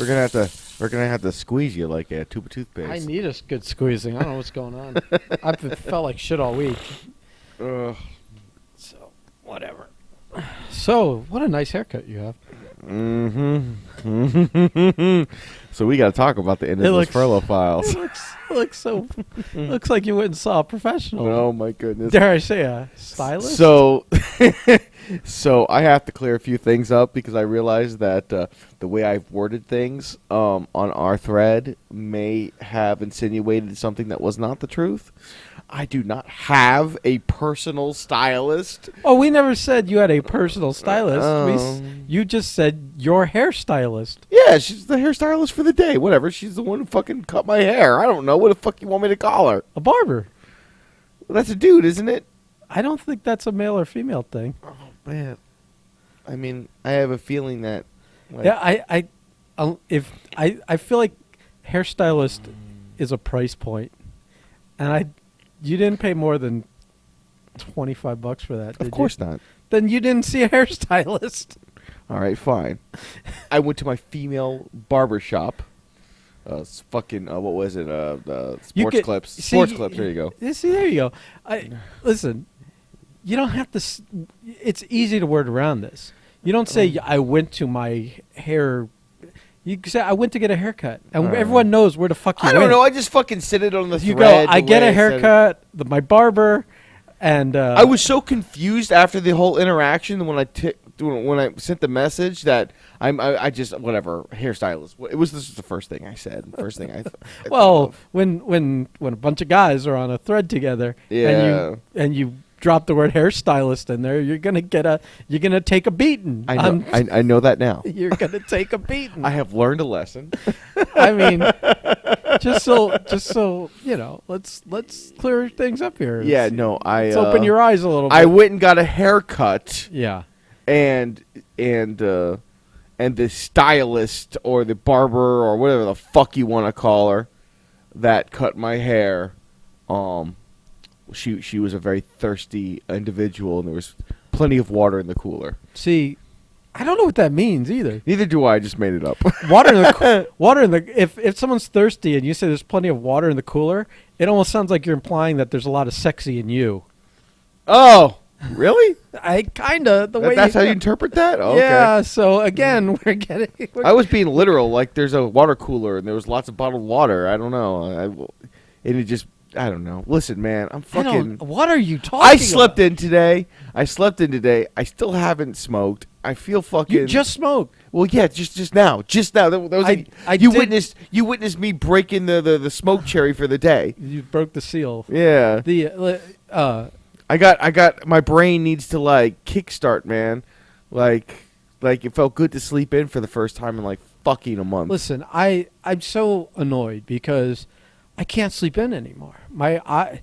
we're gonna have to squeeze you like a tube of toothpaste. I need a good squeezing. I don't know what's going on. I've felt like shit all week. Ugh. So, whatever. So, what a nice haircut you have. Mm-hmm. So we got to talk about the end of those furlough files. It looks so. Looks like you went and saw a professional. Oh my goodness! Dare I say a stylist? So, so I have to clear a few things up because I realized that the way I've worded things on our thread may have insinuated something that was not the truth. I do not have a personal stylist. Oh, we never said you had a personal stylist. You just said your hairstylist. Yeah, she's the hairstylist for the day. Whatever. She's the one who fucking cut my hair. I don't know. What the fuck you want me to call her? A barber. Well, that's a dude, isn't it? I don't think that's a male or female thing. Oh, man. I mean, I have a feeling that... Like, Yeah, I feel like hairstylist is a price point, and you didn't pay more than $25 for that. Did of course you? not. Then you didn't see a hairstylist. All right, fine. I went to my female barber shop. Fucking what was it? Sports Clips. Sports Clips. There you go. See, there you go. Listen. You don't have to. It's easy to word around this. You don't say I went to my hair. You say I went to get a haircut, and everyone knows where the fuck you went. I don't know. I just fucking sit it on the You thread. go. I get a haircut. My barber, and I was so confused after the whole interaction when I sent the message that I just whatever hairstylist. This was the first thing I said. First thing I. Well, when a bunch of guys are on a thread together, yeah, and you drop the word hairstylist in there, you're gonna take a beating. I know. I know that now. You're gonna take a beating. I have learned a lesson. I mean, just so you know, let's clear things up here. Yeah, no, let's open your eyes a little bit. I went and got a haircut. Yeah, and the stylist or the barber or whatever the fuck you want to call her that cut my hair, she was a very thirsty individual, and there was plenty of water in the cooler. See, I don't know what that means either. Neither do I. Just made it up. Water in the if someone's thirsty and you say there's plenty of water in the cooler, it almost sounds like you're implying that there's a lot of sexy in you. Oh, really? I kinda that's how you interpret that. Oh, yeah. Okay. So again, I was being literal. Like there's a water cooler and there was lots of bottled water. I don't know. I don't know. Listen, man, I'm fucking. What are you talking? I slept in today. I still haven't smoked. I feel fucking. You just smoked. Well, yeah, just now. That was you witnessed me breaking the smoke cherry for the day. You broke the seal. Yeah. I got my brain needs to like kickstart, man. Like it felt good to sleep in for the first time in like fucking a month. Listen, I'm so annoyed because I can't sleep in anymore. I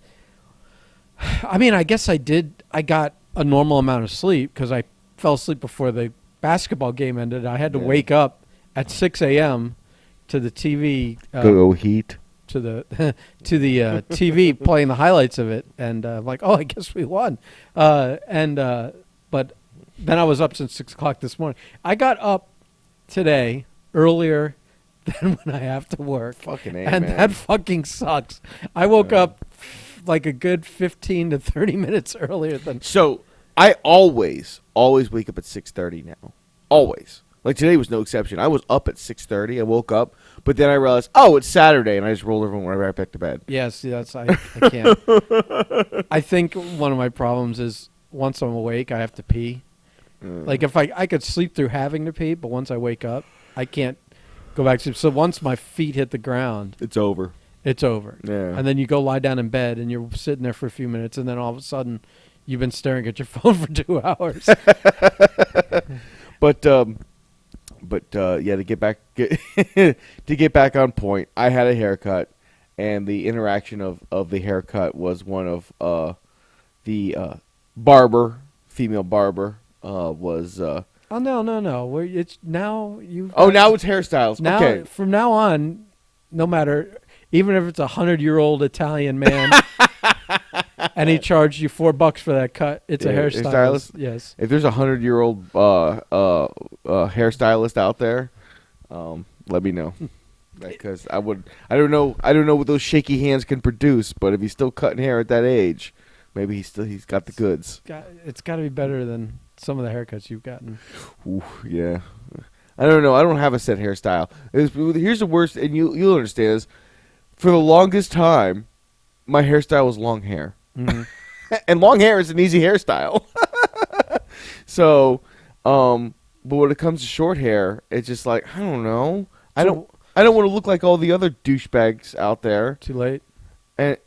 mean, I guess I did. I got a normal amount of sleep because I fell asleep before the basketball game ended. I had to wake up at 6 a.m. to the TV. Go Heat. To the TV playing the highlights of it, and I'm like, oh, I guess we won. But then I was up since 6 o'clock this morning. I got up today earlier than when I have to work. Fucking A, and man. that fucking sucks. I woke up like a good 15 to 30 minutes earlier than. So I always wake up at 6:30 now. Always. Like today was no exception. I was up at 6:30. I woke up, but then I realized, oh, it's Saturday, and I just rolled everyone right back to bed. Yes, I can't. I think one of my problems is once I'm awake, I have to pee. Like if I could sleep through having to pee, but once I wake up, I can't go back to sleep. So once my feet hit the ground, It's over. it's over. Yeah. And then you go lie down in bed, and you're sitting there for a few minutes, and then all of a sudden, you've been staring at your phone for 2 hours. But yeah, to get back on point, I had a haircut, and the interaction of the haircut was one of the female barber was. Oh no! It's now you. Oh, now it's hairstyles. Now Okay. from now on, no matter, even if it's 100-year-old Italian man, and he charged you $4 for that cut, it's a hairstylist. Yes. If there's a 100-year-old hairstylist out there, let me know. Because I don't know what those shaky hands can produce, but if he's still cutting hair at that age, maybe he's got the goods. It's got to be better than some of the haircuts you've gotten. Ooh, yeah. I don't know. I don't have a set hairstyle. Here's the worst, and you'll understand this. For the longest time, my hairstyle was long hair. Mhm. And long hair is an easy hairstyle. So, but when it comes to short hair, it's just like, I don't know. I don't want to look like all the other douchebags out there. Too late. And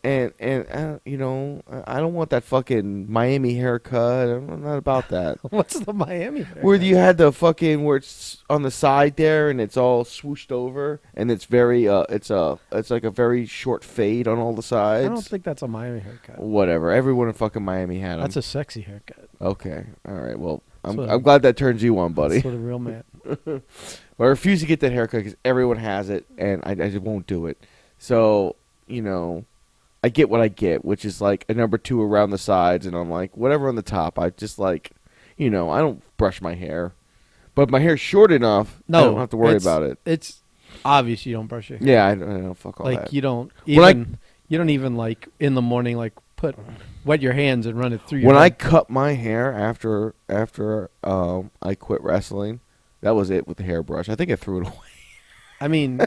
you know, I don't want that fucking Miami haircut. I'm not about that. What's the Miami haircut? Where you had the fucking where it's on the side there and it's all swooshed over and it's very it's like a very short fade on all the sides. I don't think that's a Miami haircut. Whatever. Everyone in fucking Miami had them. That's a sexy haircut. Okay. All right. Well, I'm what- I'm glad that turns you on, buddy. That's what a real man. But I refuse to get that haircut because everyone has it, and I just won't do it. So, you know, I get what I get, which is like a number 2 around the sides, and I'm like, whatever on the top. I just like, you know, I don't brush my hair. But if my hair's short enough, I don't have to worry about it. It's obvious you don't brush your hair. Yeah, I don't fuck all Like that. you don't When even like in the morning like wet your hands and run it through your When I head. cut my hair after I quit wrestling, that was it with the hairbrush. I think I threw it away. I mean,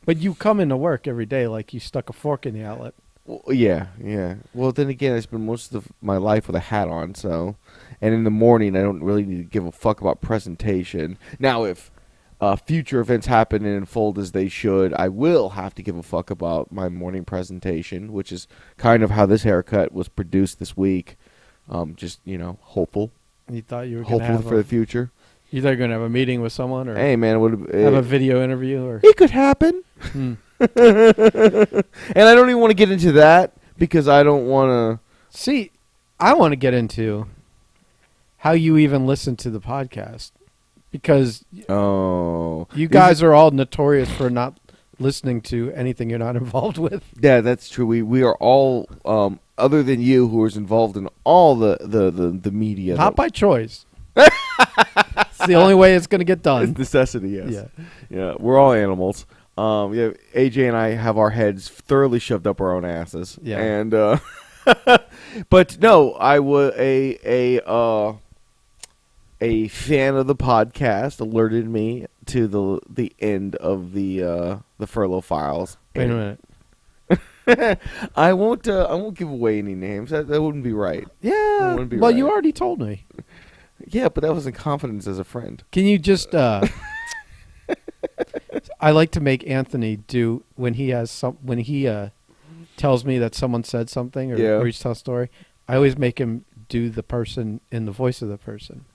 but you come into work every day like you stuck a fork in the outlet. Well, yeah. Well, then again, I spend most of my life with a hat on, so. And in the morning, I don't really need to give a fuck about presentation. Now, if future events happen and unfold as they should, I will have to give a fuck about my morning presentation, which is kind of how this haircut was produced this week. Just, you know, hopeful. You thought you were going to Hopeful have for the future. you thought you were going to have a meeting with someone or Hey, man, have a video interview or it could happen. Hmm. And I don't even want to get into that because I don't want See, I want to get into how you even listen to the podcast because to. Oh. you guys are all notorious for not listening to anything you're not involved with. Yeah, that's true. We are all, other than you, who is involved in all the media. Not by choice. It's the only way it's going to get It's done. necessity, yes. Yeah. Yeah, we're all animals. Yeah, AJ and I have our heads thoroughly shoved up our own asses. Yeah. And, but no, I was a fan of the podcast alerted me to the end of the Furlough Files. Wait a minute. I won't give away any names. That wouldn't be right. Yeah. wouldn't be Well, you right. already told me. Yeah, but that was in confidence as a friend. Can you just I like to make Anthony do when he tells me that someone said something or he's telling a story. I always make him do the person in the voice of the person.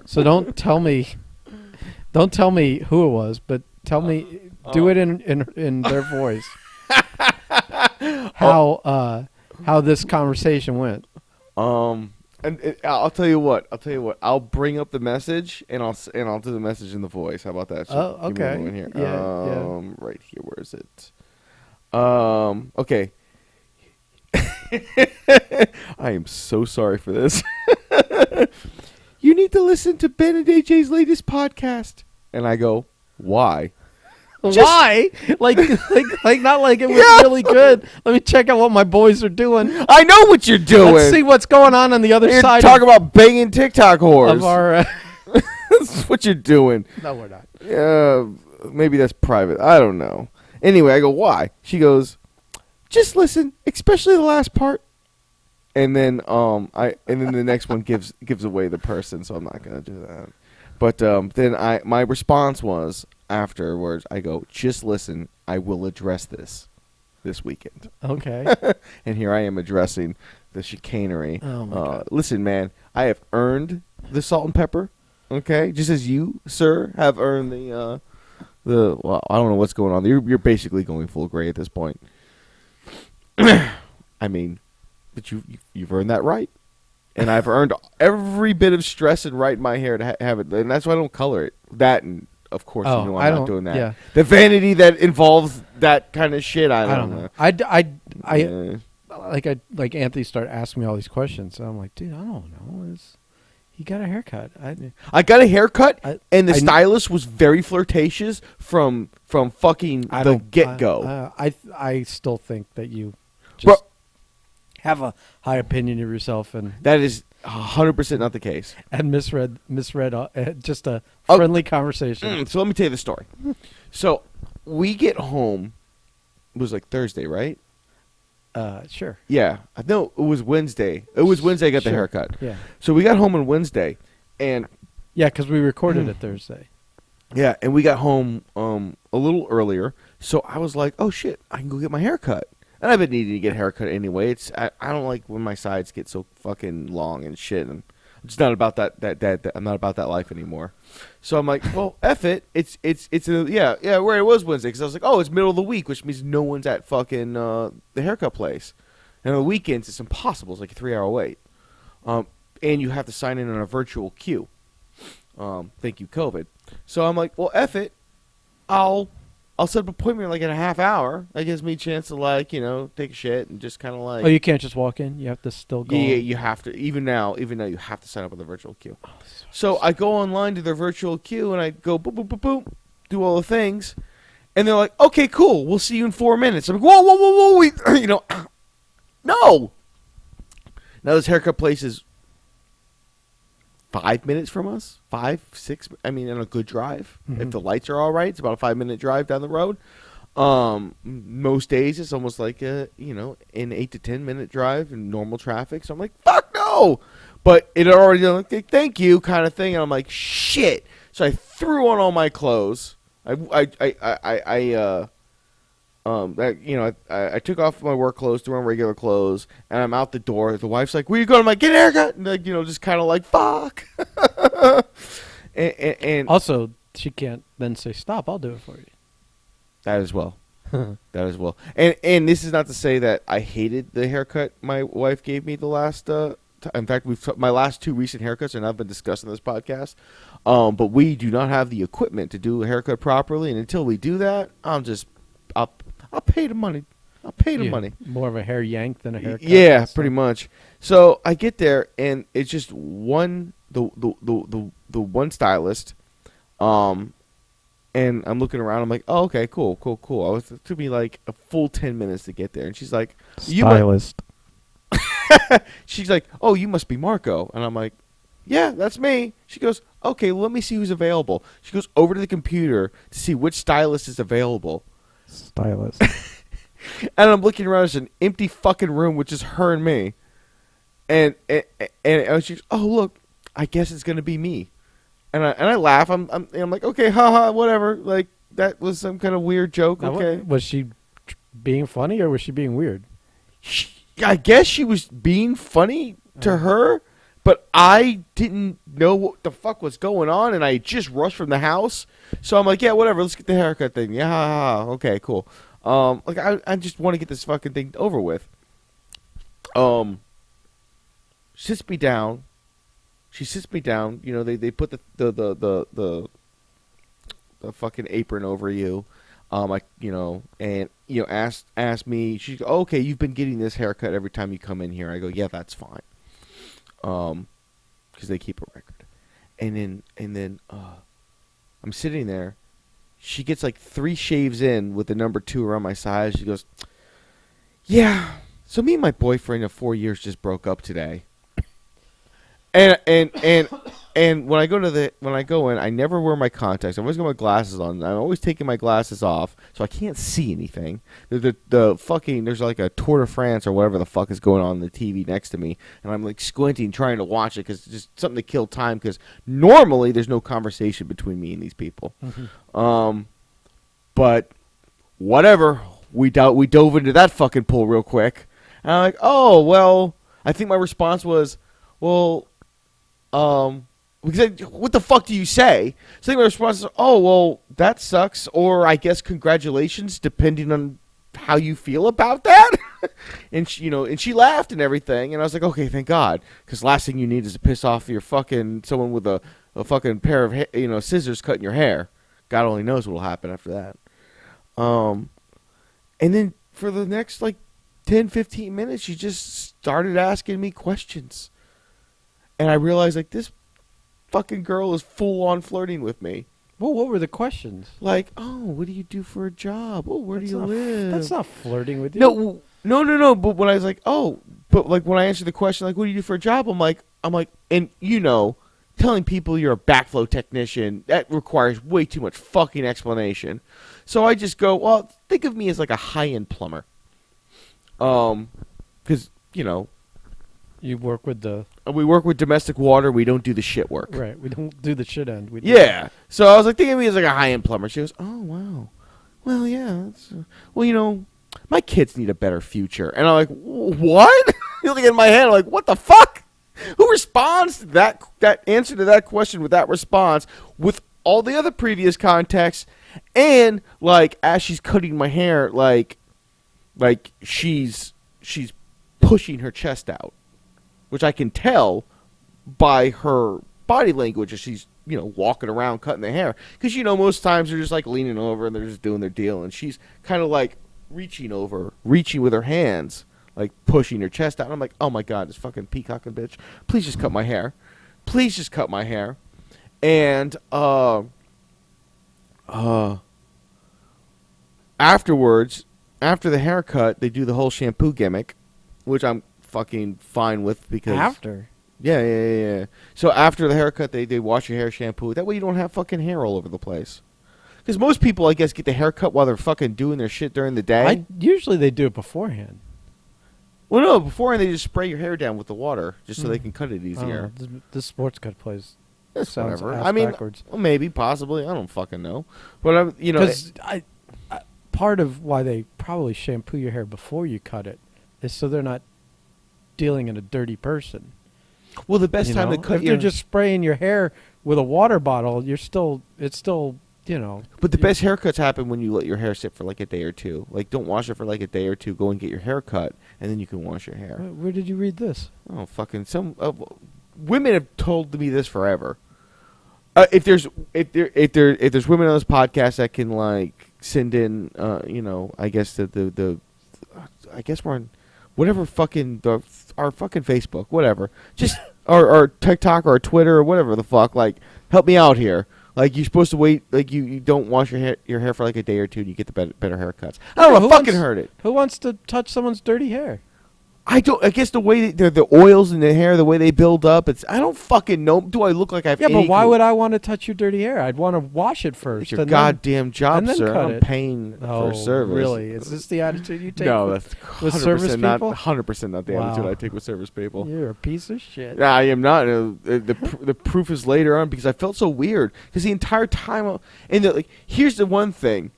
So don't tell me who it was, but tell me do it in their voice. How this conversation went. And I'll tell you what. I'll bring up the message and I'll do the message in the voice. How about that? Oh, give me a okay. moment here. Yeah. Right here. Where is it? Okay. I am so sorry for this. You need to listen to Ben and AJ's latest podcast. And I go, why? Why? Like not like it was really good. Let me check out what my boys are doing. I know what you're doing. Let's see what's going on the other You're side talking about banging TikTok whores. of our. That's what you're doing. No, we're not. Maybe that's private. I don't know. Anyway, I go, why? She goes, just listen, especially the last part. And then the next one gives away the person, so I'm not gonna do that. But then my response was afterwards, I go, just listen, I will address this weekend. Okay. And here I am addressing the chicanery. Oh my God. Listen, man, I have earned the salt and pepper. Okay, just as you, sir, have earned the well, I don't know what's going on. You're basically going full gray at this point. I mean, but you've earned that right, and I've earned every bit of stress and right in my hair to have it, and that's why I don't color it. That and of course, Oh, you know I I'm not don't- doing that. yeah. The vanity that involves that kind of shit, I I don't don't know. know. Like Anthony started asking me all these questions, and I'm like, dude, I don't know. He got a haircut. I got a haircut, I- and the I- stylist was very flirtatious from fucking I the don't get go. I still think that you Bro, just have a high opinion of yourself and that is 100% not the case. misread just a Oh. friendly conversation. So let me tell you the story. So we get home. It was like Thursday, right? Sure. Yeah, I know it was Wednesday. It was Wednesday I got the Sure. haircut. Yeah. So we got home on Wednesday, and Yeah, because we recorded it Thursday. yeah, and we got home a little earlier. So I was like, oh shit, I can go get my haircut. And I've been needing to get a haircut anyway. I don't like when my sides get so fucking long and shit. And I'm just not about that I'm not about that life anymore. So I'm like, well, F it. Yeah, where it was Wednesday because I was like, oh, it's middle of the week, which means no one's at fucking the haircut place. And on the weekends, it's impossible. It's like a 3-hour wait. And you have to sign in on a virtual queue. Thank you, COVID. So I'm like, well, F it. I'll set up an appointment like in a half hour. That gives me a chance to like, take a shit and just kind of like. Oh, you can't just walk in. You have to still go. Yeah, on. you have to. Even now, you have to sign up with a virtual queue. So I go online to their virtual queue and I go boop boop boop boop, do all the things, and they're like, "Okay, cool. We'll see you in 4 minutes." I'm like, "Whoa, whoa, whoa, whoa!" No. Now this haircut place is 5 minutes from us. 5, 6. I mean, on a good drive. If Mhm. the lights are all right, it's about a 5-minute drive down the road. Most days it's almost like an 8 to 10 minute drive in normal traffic. So I'm like, fuck no. But it had already done like, thank you kind of thing, and I'm like, shit. So I threw on all my clothes. I took off my work clothes, threw on regular clothes, and I'm out the door. The wife's like, "Where you going?" I'm like, "Get a haircut." And like, just kind of like, fuck. and Also, she can't then say, "Stop, I'll do it for you." that as well. That as well. And this is not to say that I hated the haircut my wife gave me the last. In fact, my last 2 recent haircuts are not been discussed in this podcast. But we do not have the equipment to do a haircut properly, and until we do that, I'll pay the money. I'll pay the Yeah, money. More of a hair yank than a haircut. Yeah, That's pretty all. much. So I get there and it's just the one stylist, and I'm looking around. I'm like, oh, okay, cool. It took me like a full 10 minutes to get there, and she's like, Stylist. she's like, oh, you must be Marco, and I'm like, yeah, that's me. She goes, okay, well, let me see who's available. She goes over to the computer to see which stylist is available. Stylist. And I'm looking around, it's an empty fucking room with just her and me. And she's, oh look, I guess it's gonna be me. And I laugh. I'm like, okay, haha, whatever. Like that was some kind of weird joke. Now, Okay. was she being funny or was she being weird? I guess she was being funny to her, but I didn't know what the fuck was going on, and I just rushed from the house. So I'm like, yeah, whatever. Let's get the haircut thing. Yeah, okay, cool. Like I just want to get this fucking thing over with. Sits me down. She sits me down. They put the fucking apron over you. Asked me. She's okay. You've been getting this haircut every time you come in here. I go, yeah, that's fine. Because they keep a record. And then I'm sitting there. She gets like 3 shaves in with the number 2 around my size. She goes, yeah. So me and my boyfriend of 4 years just broke up today. And when I go in, I never wear my contacts. I always got my glasses on. I'm always taking my glasses off, so I can't see anything. The fucking there's like a Tour de France or whatever the fuck is going on the TV next to me, and I'm like squinting trying to watch it because it's just something to kill time. Because normally there's no conversation between me and these people. Mm-hmm. But whatever. We dove into that fucking pool real quick, and I'm like, oh well. I think my response was, well. Because what the fuck do you say? So I think my response is, oh, well, that sucks, or I guess congratulations, depending on how you feel about that. And she laughed and everything, and I was like, okay, thank God, because last thing you need is to piss off your fucking someone with a fucking pair of scissors cutting your hair. God only knows what'll happen after that. And then for the next like 10, 15 minutes, she just started asking me questions. And I realized, like, this fucking girl is full on flirting with me. Well, what were the questions? Like, oh, what do you do for a job? Oh, where do you live? That's not flirting with you. No. But when I was like, oh, but like when I answered the question, like, what do you do for a job? I'm like, and telling people you're a backflow technician, that requires way too much fucking explanation. So I just go, well, think of me as like a high-end plumber. Because, You work with the we work with domestic water. We don't do the shit work. right. We don't do the shit end. We do Yeah. So I was like, think of me as like a high-end plumber. She goes, oh, wow. Well, yeah. That's, well, my kids need a better future. And I'm like, what? You're looking in my head. I'm like, what the fuck? Who responds to that answer to that question with that response with all the other previous context and like as she's cutting my hair like she's pushing her chest out, which I can tell by her body language as she's walking around cutting the hair, because most times they're just like leaning over and they're just doing their deal, and she's kind of like reaching with her hands, like pushing her chest out. And I'm like, oh my god, this fucking peacocking bitch, please just cut my hair, and afterwards, after the haircut, they do the whole shampoo gimmick, which I'm fucking fine with because After. yeah. So after the haircut, they wash your hair, shampoo. That way you don't have fucking hair all over the place. Because most people, I guess, get the haircut while they're fucking doing their shit during the day. Usually they do it beforehand. Well, no, beforehand they just spray your hair down with the water just so they can cut it I easier. don't know. This sports cut plays. That's sounds whatever. ass I mean, backwards. well, maybe, possibly. I don't fucking know. But I'm, Because part of why they probably shampoo your hair before you cut it is so they're not dealing in a dirty person. well, the best time to cut if they're just spraying your hair with a water bottle, it's still But the best haircuts happen when you let your hair sit for like a day or two. Like, don't wash it for like a day or two. Go and get your hair cut, and then you can wash your hair. Where did you read this? Oh, fucking some women have told me this forever. If there's women on this podcast that can like send in, I guess the I guess we're on whatever fucking our fucking Facebook, whatever, just or TikTok or Twitter or whatever the fuck. Like, help me out here. Like, you're supposed to wait. Like, you don't wash your hair for like a day or two, and you get the better haircuts. I don't know. Fucking heard it. Who wants to touch someone's dirty hair? I guess the way the oils in the hair, the way they build up, I don't fucking know. Do I look like I have? Yeah, but why would I want to touch your dirty hair? I'd want to wash it first. It's your and goddamn job, and then sir. cut I'm it. paying Oh, for service. really? Is this the attitude you take? No, with, that's with service 100% not people? 100% not the attitude Wow. I take with service people. You're a piece of shit. I am not. The proof is later on because I felt so weird because the entire time here's the one thing,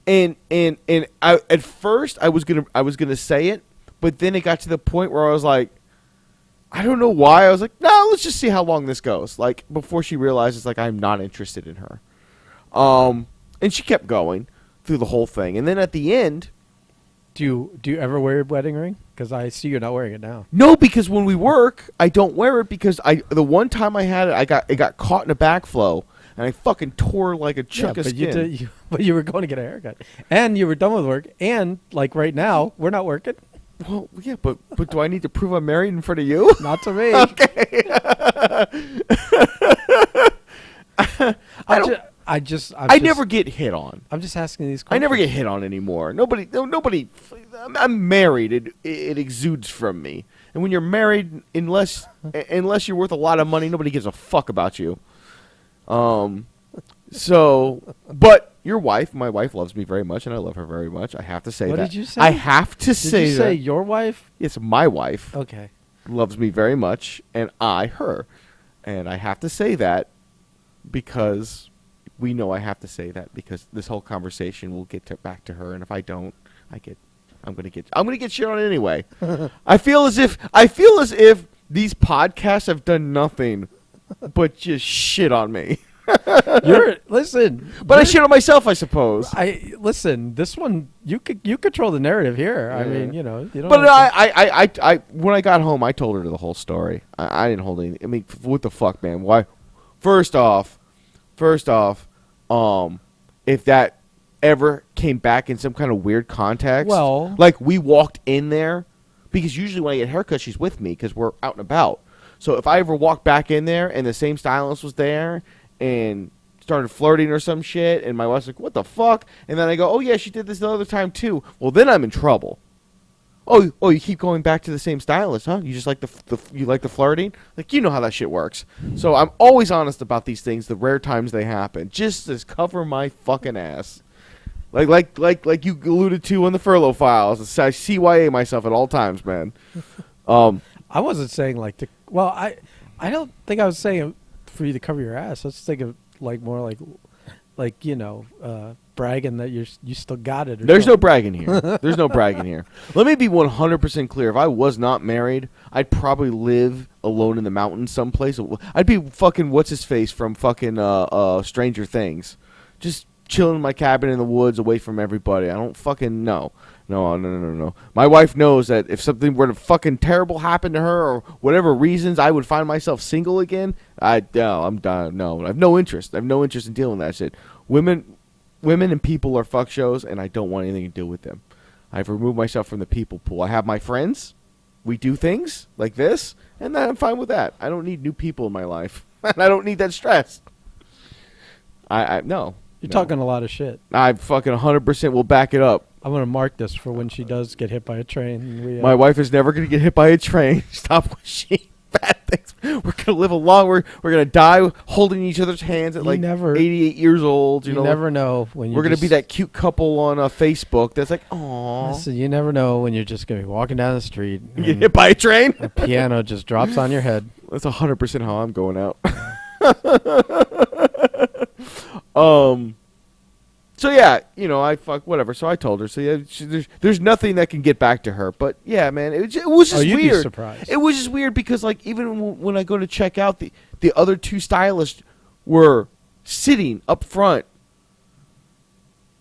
and I at first I was gonna say it, but then it got to the point where I was like, I don't know why. I was like, no, let's just see how long this goes. Like, before she realizes like I'm not interested in her, and she kept going through the whole thing, and then at the end. Do you ever wear your wedding ring? Because I see you're not wearing it now. No, because when we work, I don't wear it because the one time I had it, it got caught in a backflow and I fucking tore like a chunk of skin. But you were going to get a haircut, and you were done with work, and like right now, we're not working. Well, yeah, but do I need to prove I'm married in front of you? Not to me. Okay. I never get hit on. I'm just asking these questions. I never get hit on anymore. Nobody. I'm married. It exudes from me. And when you're married, unless you're worth a lot of money, nobody gives a fuck about you. So, but your wife, my wife loves me very much, and I love her very much. I have to say that. What did you say? I have to say that. Did you say your wife? It's my wife. Okay. Loves me very much, and I her. And I have to say that because we know I have to say that because this whole conversation will get back to her, and if I don't, I'm gonna get shit on anyway. I feel as if these podcasts have done nothing but just shit on me. Listen, but I shit on myself, I suppose. Listen. This one, you control the narrative here. I mean, you don't. But I when I got home, I told her the whole story. I didn't hold any. I mean, what the fuck, man? Why? First off, if that ever came back in some kind of weird context, well, like we walked in there, because usually when I get a haircut, she's with me because we're out and about. So if I ever walked back in there and the same stylist was there and started flirting or some shit, and my wife's like, "What the fuck?" And then I go, "Oh yeah, she did this the other time too." Well, then I'm in trouble. Oh, you keep going back to the same stylist, huh? You just like you like the flirting? Like, you know how that shit works. So I'm always honest about these things, the rare times they happen, just to cover my fucking ass. Like you alluded to on the furlough files. I CYA myself at all times, man. I wasn't saying like to. Well, I don't think I was saying for you to cover your ass. I was thinking like more like bragging that you still got it. There's no bragging here. There's no bragging here. Let me be 100% clear. If I was not married, I'd probably live alone in the mountains someplace. I'd be fucking what's his face from fucking Stranger Things, just chilling in my cabin in the woods, away from everybody. I don't fucking know. No. My wife knows that if something were to fucking terrible happen to her or whatever reasons, I would find myself single again. I'm done. No, I have no interest. I have no interest in dealing with that shit. Women and people are fuck shows, and I don't want anything to do with them. I've removed myself from the people pool. I have my friends. We do things like this, and I'm fine with that. I don't need new people in my life, and I don't need that stress. No. You're talking a lot of shit. I fucking 100% will back it up. I'm gonna mark this for when she does get hit by a train. My wife is never gonna get hit by a train. Stop wishing bad things. We're gonna live a long. We're gonna die holding each other's hands at 88 years old. You know, never know when we're gonna be that cute couple on Facebook that's like, "Aww." Listen, you never know when you're just gonna be walking down the street. You get hit by a train. A piano just drops on your head. That's 100% how I'm going out. So yeah, I fuck whatever. So I told her. So yeah, there's nothing that can get back to her. But yeah, man, it was just you'd weird. Be surprised. It was just weird because like even when I go to check out, the other two stylists were sitting up front,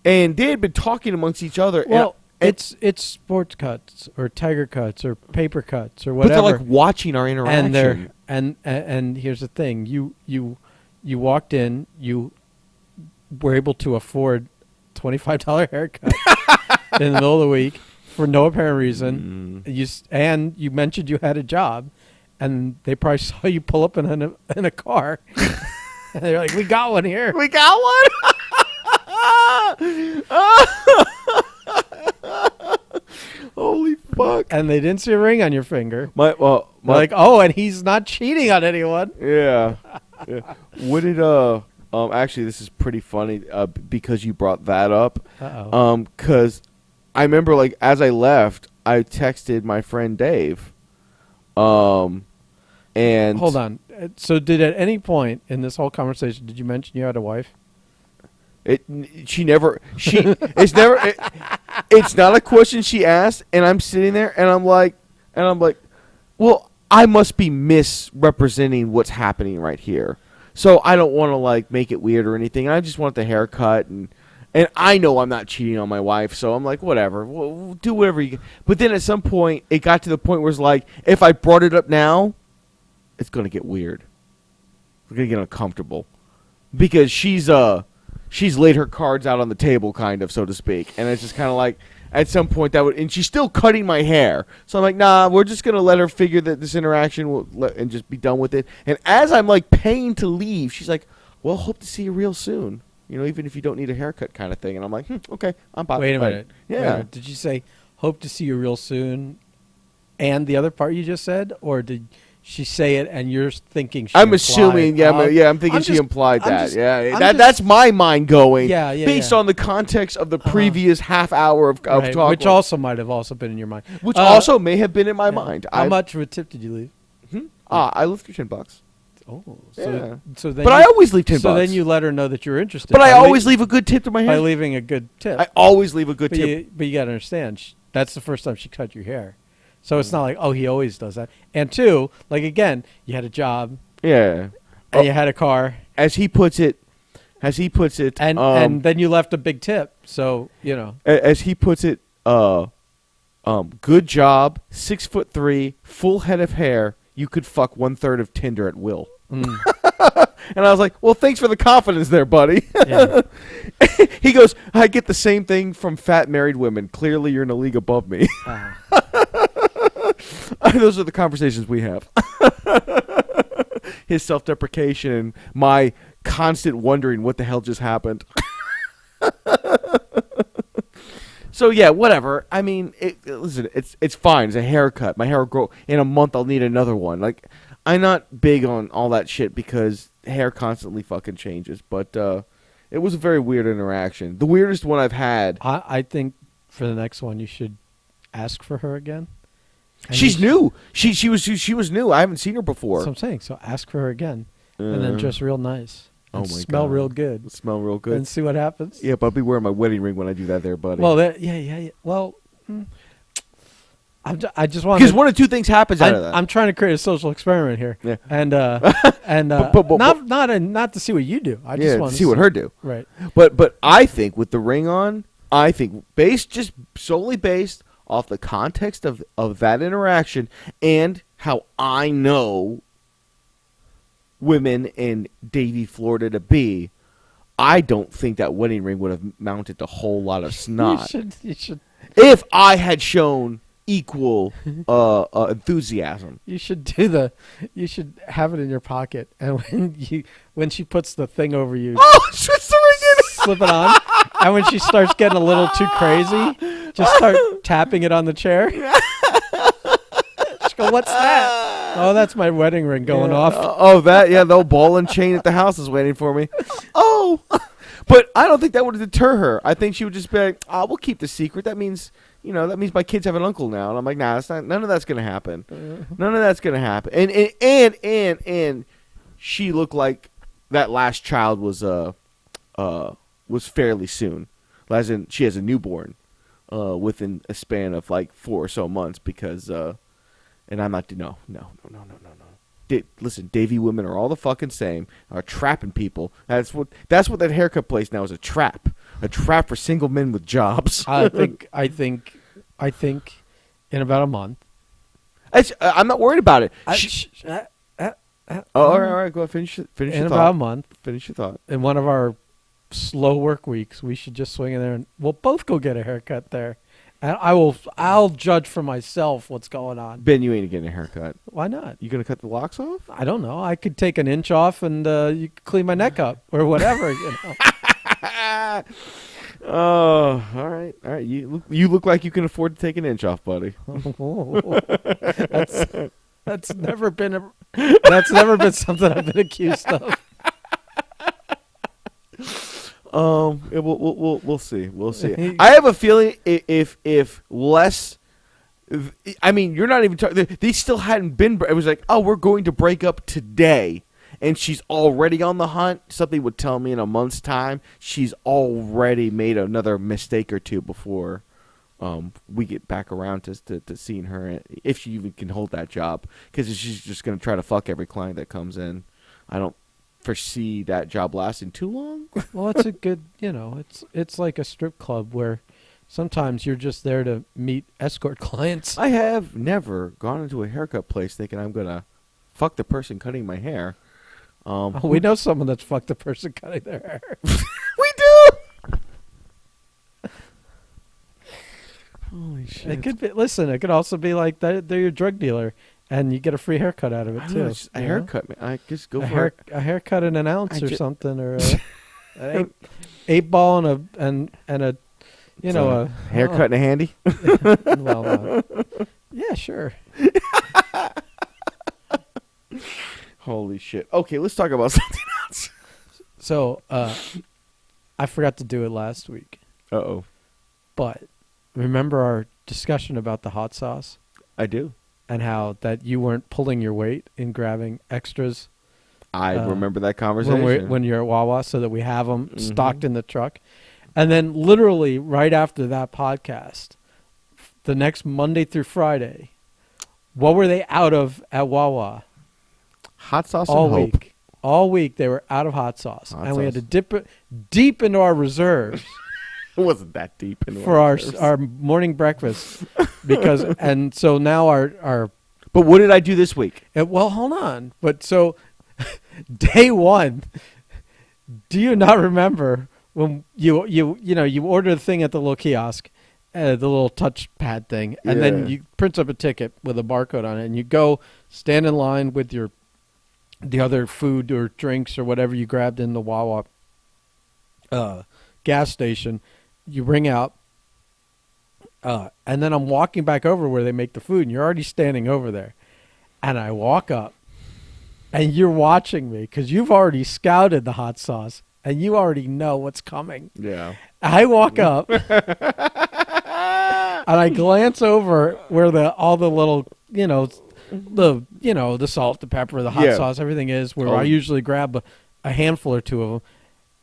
and they had been talking amongst each other. Well, it's sports cuts or tiger cuts or paper cuts or whatever. But they're like watching our interaction. And here's the thing: you walked in, you were able to afford $25 haircut in the middle of the week for no apparent reason. You mentioned you had a job, and they probably saw you pull up in a car. And they're like, "We got one here. We got one." Holy fuck! And they didn't see a ring on your finger. They're like, "Oh, and he's not cheating on anyone." Yeah. What did actually, this is pretty funny because you brought that up. Uh-oh. Because I remember, like, as I left, I texted my friend Dave. And hold on. So, did at any point in this whole conversation did you mention you had a wife? It's not a question she asked, and I'm sitting there, and I'm like, well, I must be misrepresenting what's happening right here. So I don't want to like make it weird or anything. I just want the haircut, and I know I'm not cheating on my wife, so I'm like, whatever, we'll do whatever you. But then at some point, it got to the point where it's like, if I brought it up now, it's gonna get weird. We're gonna get uncomfortable because she's laid her cards out on the table, kind of, so to speak, and it's just kind of like. At some point, and she's still cutting my hair. So I'm like, nah, we're just going to let her figure that this interaction and just be done with it. And as I'm like paying to leave, she's like, well, hope to see you real soon. Even if you don't need a haircut kind of thing. And I'm like, okay, I'm bye. Wait a minute. Yeah. Wait a minute. Did you say, hope to see you real soon and the other part you just said? Or did she say it and you're thinking she I'm implied? assuming, I'm thinking she implied that. That's my mind going. Based on the context of the previous half hour of talk. Which also might have also been in your mind. Which also may have been in my mind. How much of a tip did you leave? I left her $10. Oh, so then. But I always leave $10. So then you let her know that you're interested. But I always leave a good tip to my hair. By leaving a good tip. I always leave a good tip. But you got to understand, that's the first time she cut your hair. So it's not like, oh, he always does that. And two, like, again, you had a job. Yeah. And you had a car. As he puts it. And then you left a big tip. So, As he puts it, good job, 6'3", full head of hair. You could fuck 1/3 of Tinder at will. And I was like, well, thanks for the confidence there, buddy. Yeah. He goes, I get the same thing from fat married women. Clearly, you're in a league above me. Those are the conversations we have. his self-deprecation and my constant wondering what the hell just happened. So yeah, whatever. I mean, listen, it's fine. It's a haircut. My hair will grow in a month. I'll need another one. Like, I'm not big on all that shit because hair constantly fucking changes. But it was a very weird interaction. The weirdest one I've had. I think for the next one you should ask for her again. And She's new. She was new. I haven't seen her before. That's what I'm saying. So ask for her again, and then dress real nice. And Oh my smell God. real good. Smell real good. And see what happens. Yeah, but I'll be wearing my wedding ring when I do that there, buddy. Well, yeah. Well, I just want because one of two things happens out of that. I'm trying to create a social experiment here. Yeah. And But- not to see what you do. I yeah, just to want see what her do. Right. But I think with the ring on, I think just solely based off the context of that interaction and how I know women in Davie, Florida to be, I don't think that wedding ring would have mounted a whole lot of snot. You should If I had shown equal enthusiasm. You should have it in your pocket, and when she puts the thing over you, Oh, switch the ring in. slip it on, and when she starts getting a little too crazy, just start tapping it on the chair. Just go, what's that? Oh, that's my wedding ring going off. The old ball and chain at the house is waiting for me. Oh, but I don't think that would deter her. I think she would just be like, "Oh, we'll keep the secret. That means, that means my kids have an uncle now." And I'm like, "Nah, that's not. None of that's gonna happen. None of that's gonna happen." And she looked like that last child was fairly soon, as in she has a newborn, within a span of like 4 or so months because. And I'm not. No. Listen, Davie women are all the fucking same. Are trapping people. That's what that haircut place now is, a trap for single men with jobs. I think in about a month. I'm not worried about it. All right. Go ahead. Finish your In thought. about a month, Finish your thought. in one of our slow work weeks, we should just swing in there and we'll both go get a haircut there. And I'll judge for myself what's going on. Ben, you ain't getting a haircut. Why not? You gonna cut the locks off? I don't know. I could take an inch off and you could clean my neck up or whatever. Oh, all right. You look like you can afford to take an inch off, buddy. That's never been something I've been accused of. We'll see. We'll see. I have a feeling if less, I mean, you're not even talking. They still hadn't been. It was like, oh, we're going to break up today, and she's already on the hunt. Something would tell me in a month's time she's already made another mistake or two before we get back around to seeing her, if she even can hold that job. Because she's just going to try to fuck every client that comes in. I don't foresee that job lasting too long. Well, it's a good, it's like a strip club where sometimes you're just there to meet escort clients. I have never gone into a haircut place thinking I'm gonna fuck the person cutting my hair. We know someone that's fucked the person cutting their hair. We do. Holy shit! It could be. Listen, it could also be like they're your drug dealer, and you get a free haircut out of it I too. don't know, it's a haircut, man. I just go a for a haircut and an ounce or something, or an 8-ball and a a haircut and a handy. Well, yeah, sure. Holy shit! Okay, let's talk about something else. So, I forgot to do it last week, Uh-oh. but remember our discussion about the hot sauce I do. and how that you weren't pulling your weight in grabbing extras I remember that conversation. when you're at Wawa, so that we have them stocked in the truck. And then literally right after that podcast, the next Monday through Friday, what were they out of at Wawa? Hot sauce All and hope. week. All week they were out of hot sauce. Hot and we had sauce. to dip it deep into our reserves It wasn't that deep in for our morning breakfast. Because and so now our But what did I do this week? well, hold on. But so day one, do you not remember when you order the thing at the little kiosk, the little touchpad thing, and then Yeah. you print up a ticket with a barcode on it, and you go stand in line with your the other food or drinks or whatever you grabbed in the Wawa gas station, you bring out, and then I'm walking back over where they make the food, and you're already standing over there. And I walk up, and you're watching me because you've already scouted the hot sauce, and you already know what's coming. Yeah. I walk up, and I glance over where all the little, the salt, the pepper, the hot Yeah. sauce, everything is, where Oh. I usually grab a handful or two of them,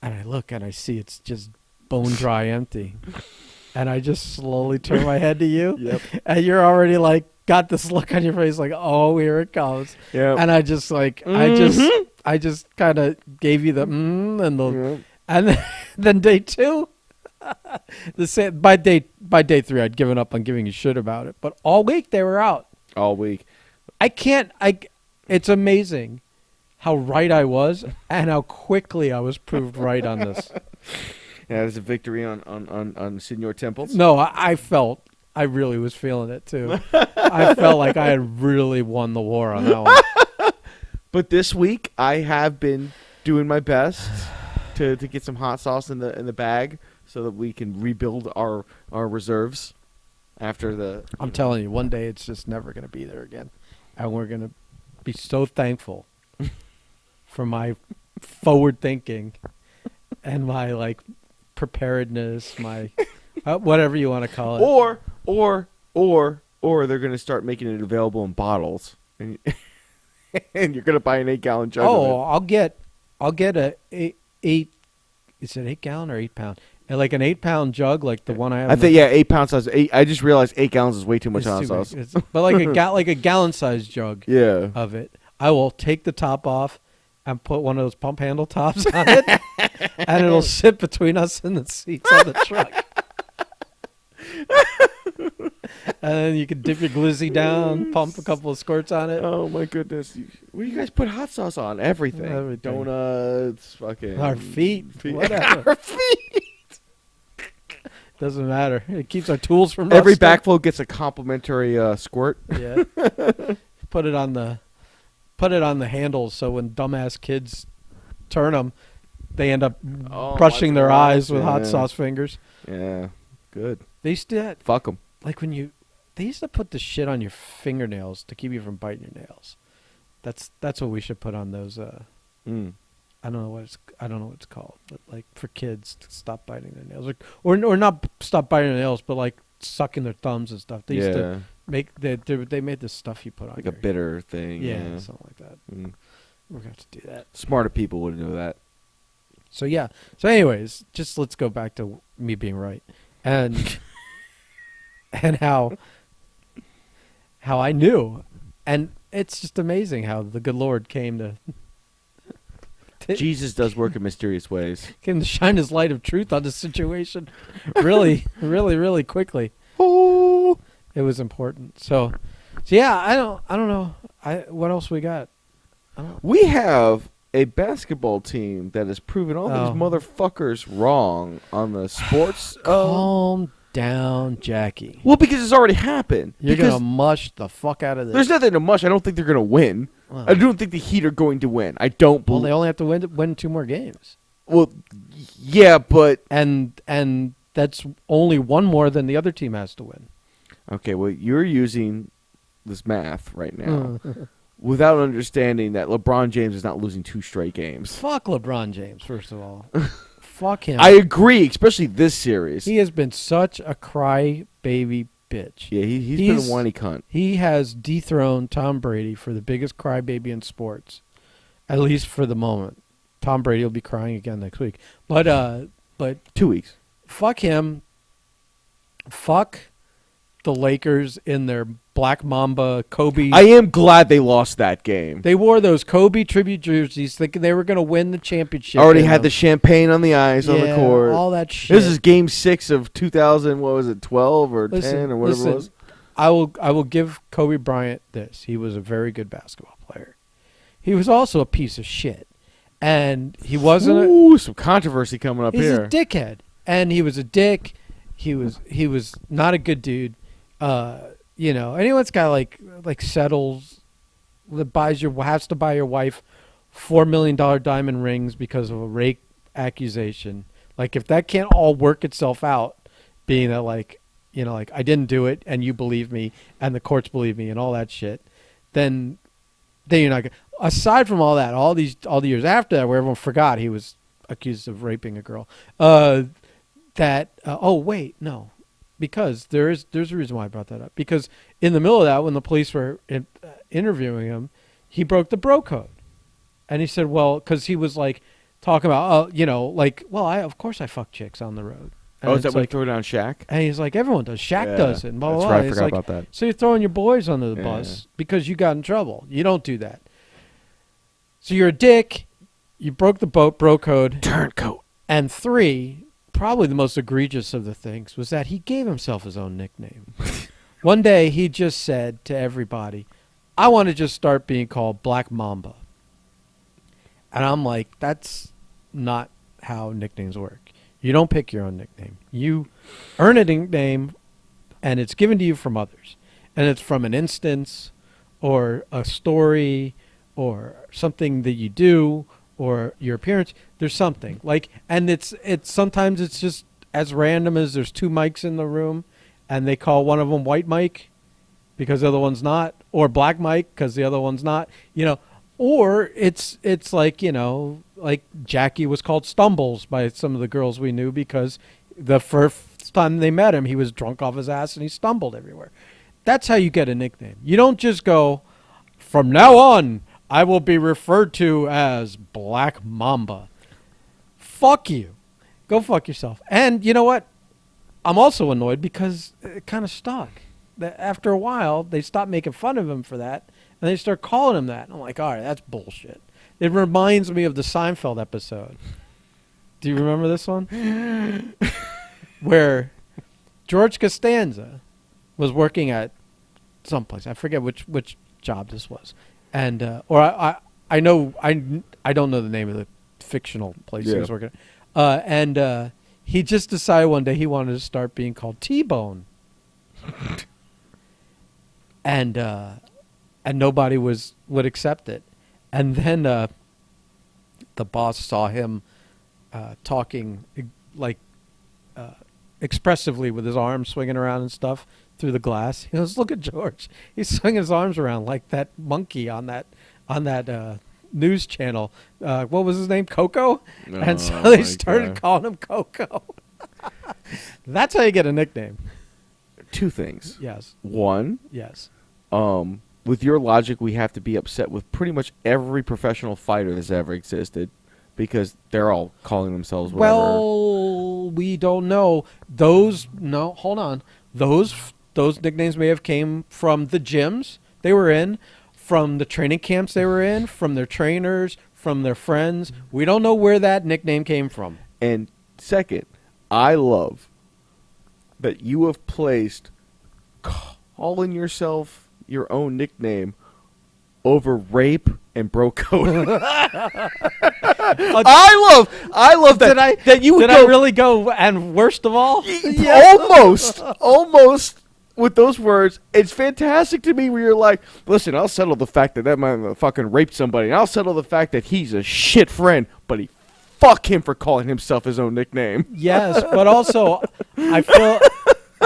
and I look and I see it's just bone dry empty. And I just slowly turn my head to you, Yep. and you're already like got this look on your face, like, oh, here it comes. Yeah. And I just like, I just kind of gave you the and the, Yeah. and then day two, by day three, I'd given up on giving a shit about it. But all week they were out. All week. It's amazing how right I was and how quickly I was proved right on this. Yeah, there's a victory on Senor Temples. No, I really was feeling it too. I felt like I had really won the war on that one. But this week I have been doing my best to get some hot sauce in the bag so that we can rebuild our reserves after the. I'm telling you, one day it's just never going to be there again. And we're going to be so thankful for my forward thinking and my like preparedness, my whatever you want to call it. Or they're gonna start making it available in bottles, and, and you're gonna buy an 8-gallon jug. Oh, of I'll get a eight. Is it 8-gallon or 8-pound? Like an 8-pound jug, like the one I have. it. I think 8 pound size. I just realized 8 gallons is way too much hot sauce. But like like a gallon-sized jug Yeah. of it. I will take the top off and put one of those pump handle tops on it, and it'll sit between us and the seats on the truck. And then you can dip your glizzy down, pump a couple of squirts on it. Oh my goodness! What do you guys put hot sauce on? Everything. Everything. Donuts, fucking Our feet, whatever. Our feet. Doesn't matter. It keeps our tools from Every rusting. backflow gets a complimentary squirt. Yeah. Put it on the handles so when dumbass kids turn them, they end up brushing their eyes with hot sauce fingers. Yeah, good. They used to Fuck them. like they used to put the shit on your fingernails to keep you from biting your nails. That's what we should put on those. I don't know what it's called, but like for kids to stop biting their nails, or not stop biting their nails, but like sucking their thumbs and stuff. They used to make they made this stuff you put on like your, a bitter thing. yeah, something like that. Mm. We're gonna have to do that. Smarter people would know that. So yeah. So anyways, just let's go back to me being right and and how I knew, and it's just amazing how the good Lord came to Jesus does work in mysterious ways. came to shine His light of truth on the situation, really, really, really quickly. Oh, It was important. So yeah, I don't know. What else we got? we have a basketball team that has proven all Oh. these motherfuckers wrong on the sports. Calm down, Jackie. Well, because it's already happened. You're Because gonna mush the fuck out of this. there's nothing to mush. I don't think they're gonna win. Well, I don't think the Heat are going to win. I don't well, believe. they only have to win 2 more games, Well, yeah, but and that's only one more than the other team has to win. okay. Well, you're using this math right now Hmm. without understanding that LeBron James is not losing 2 straight games. Fuck LeBron James, first of all. Fuck him. I agree, especially this series. He has been such a cry baby bitch. Yeah, he's been a whiny cunt. He has dethroned Tom Brady for the biggest crybaby in sports, at least for the moment. Tom Brady will be crying again next week. But 2 weeks. fuck him. Fuck the Lakers in their Black Mamba Kobe. I am glad they lost that game. They wore those Kobe tribute jerseys thinking they were going to win the championship. Already in had the them. champagne on the ice on the Yeah, court. all that shit. This is Game 6 of 2000. What was it? 12 or 10 or whatever listen, it was. I will give Kobe Bryant this. He was a very good basketball player. He was also a piece of shit, and he wasn't. Ooh, some controversy coming up He's here. a dickhead, and he was a dick. He was not a good dude. Anyone's got like settles that has to buy your wife $4 million diamond rings because of a rape accusation. Like, if that can't all work itself out, being that, like, you know, like, I didn't do it and you believe me and the courts believe me and all that shit, then you're not. Aside from all that, all the years after that, where everyone forgot he was accused of raping a girl, oh wait, no, because there's a reason why I brought that up. Because in the middle of that, when the police were interviewing him, he broke the bro code, and he said, well, because he was like talking about, you know, like, well, of course I fuck chicks on the road. And Is that when like, you throw down Shaq? and he's like, everyone does. Shaq does it. And blah, blah, That's blah. right. I He's forgot like, about that. so you're throwing your boys under the Yeah. bus because you got in trouble. You don't do that. So you're a dick. You broke the bro code. Turncoat. And 3, probably the most egregious of the things, was that he gave himself his own nickname. One day he just said to everybody, I want to just start being called Black Mamba. And I'm like, that's not how nicknames work. You don't pick your own nickname. You earn a nickname, and it's given to you from others. And it's from an instance or a story or something that you do or your appearance. There's something. Like, and it's sometimes it's just as random as there's 2 mics in the room, and they call one of them White Mike because the other one's not, or Black Mike because the other one's not, you know. Or it's like, you know, like Jackie was called Stumbles by some of the girls we knew because the first time they met him, he was drunk off his ass and he stumbled everywhere. That's how you get a nickname. You don't just go, from now on, I will be referred to as Black Mamba. Fuck you. Go fuck yourself. And you know what? I'm also annoyed because it kind of stuck. That after a while, they stopped making fun of him for that. And they start calling him that. And I'm like, all right, that's bullshit. It reminds me of the Seinfeld episode. Do you remember this one? Where George Costanza was working at someplace. I forget which job this was. And I know I don't know the name of the fictional place he was working at. And he just decided one day he wanted to start being called T-Bone. And nobody would accept it. And then the boss saw him talking like expressively with his arms swinging around and stuff through the glass. He goes, "Look at George. He's swinging his arms around like that monkey on that news channel. What was his name? Coco?" And so they started calling him Coco. That's how you get a nickname. 2 things. Yes. 1, Yes. with your logic, we have to be upset with pretty much every professional fighter that's ever existed because they're all calling themselves whatever. Well, we don't know. Hold on. Those nicknames may have came from the gyms they were in, from the training camps they were in, from their trainers, from their friends. We don't know where that nickname came from. And second, I love that you have placed calling yourself your own nickname over rape and bro code. I love that. Did I really go? And worst of all, almost with those words, it's fantastic to me. Where you're like, listen, I'll settle the fact that man fucking raped somebody, and I'll settle the fact that he's a shit friend, but he fuck him for calling himself his own nickname. Yes, but also I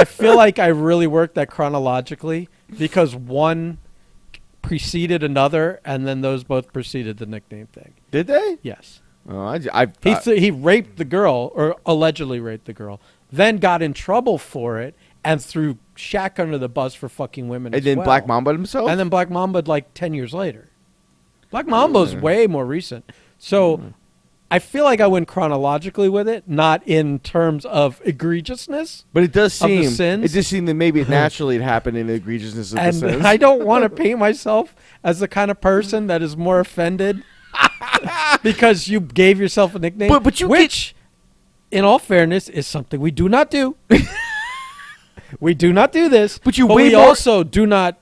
feel like I really worked that chronologically because one preceded another, and then those both preceded the nickname thing. Did they? Yes. Oh, He raped the girl, or allegedly raped the girl, then got in trouble for it, and threw Shaq under the bus for fucking women. And then Black Mamba himself? And then Black Mamba like 10 years later. Black Mamba's way more recent. So I feel like I went chronologically with it, not in terms of egregiousness. But it does seem sins. it just seemed that maybe naturally it happened in the egregiousness of And the sins. I don't want to paint myself as the kind of person that is more offended because you gave yourself a nickname, But you which, in all fairness, is something we do not do. We do not do this, But we also do not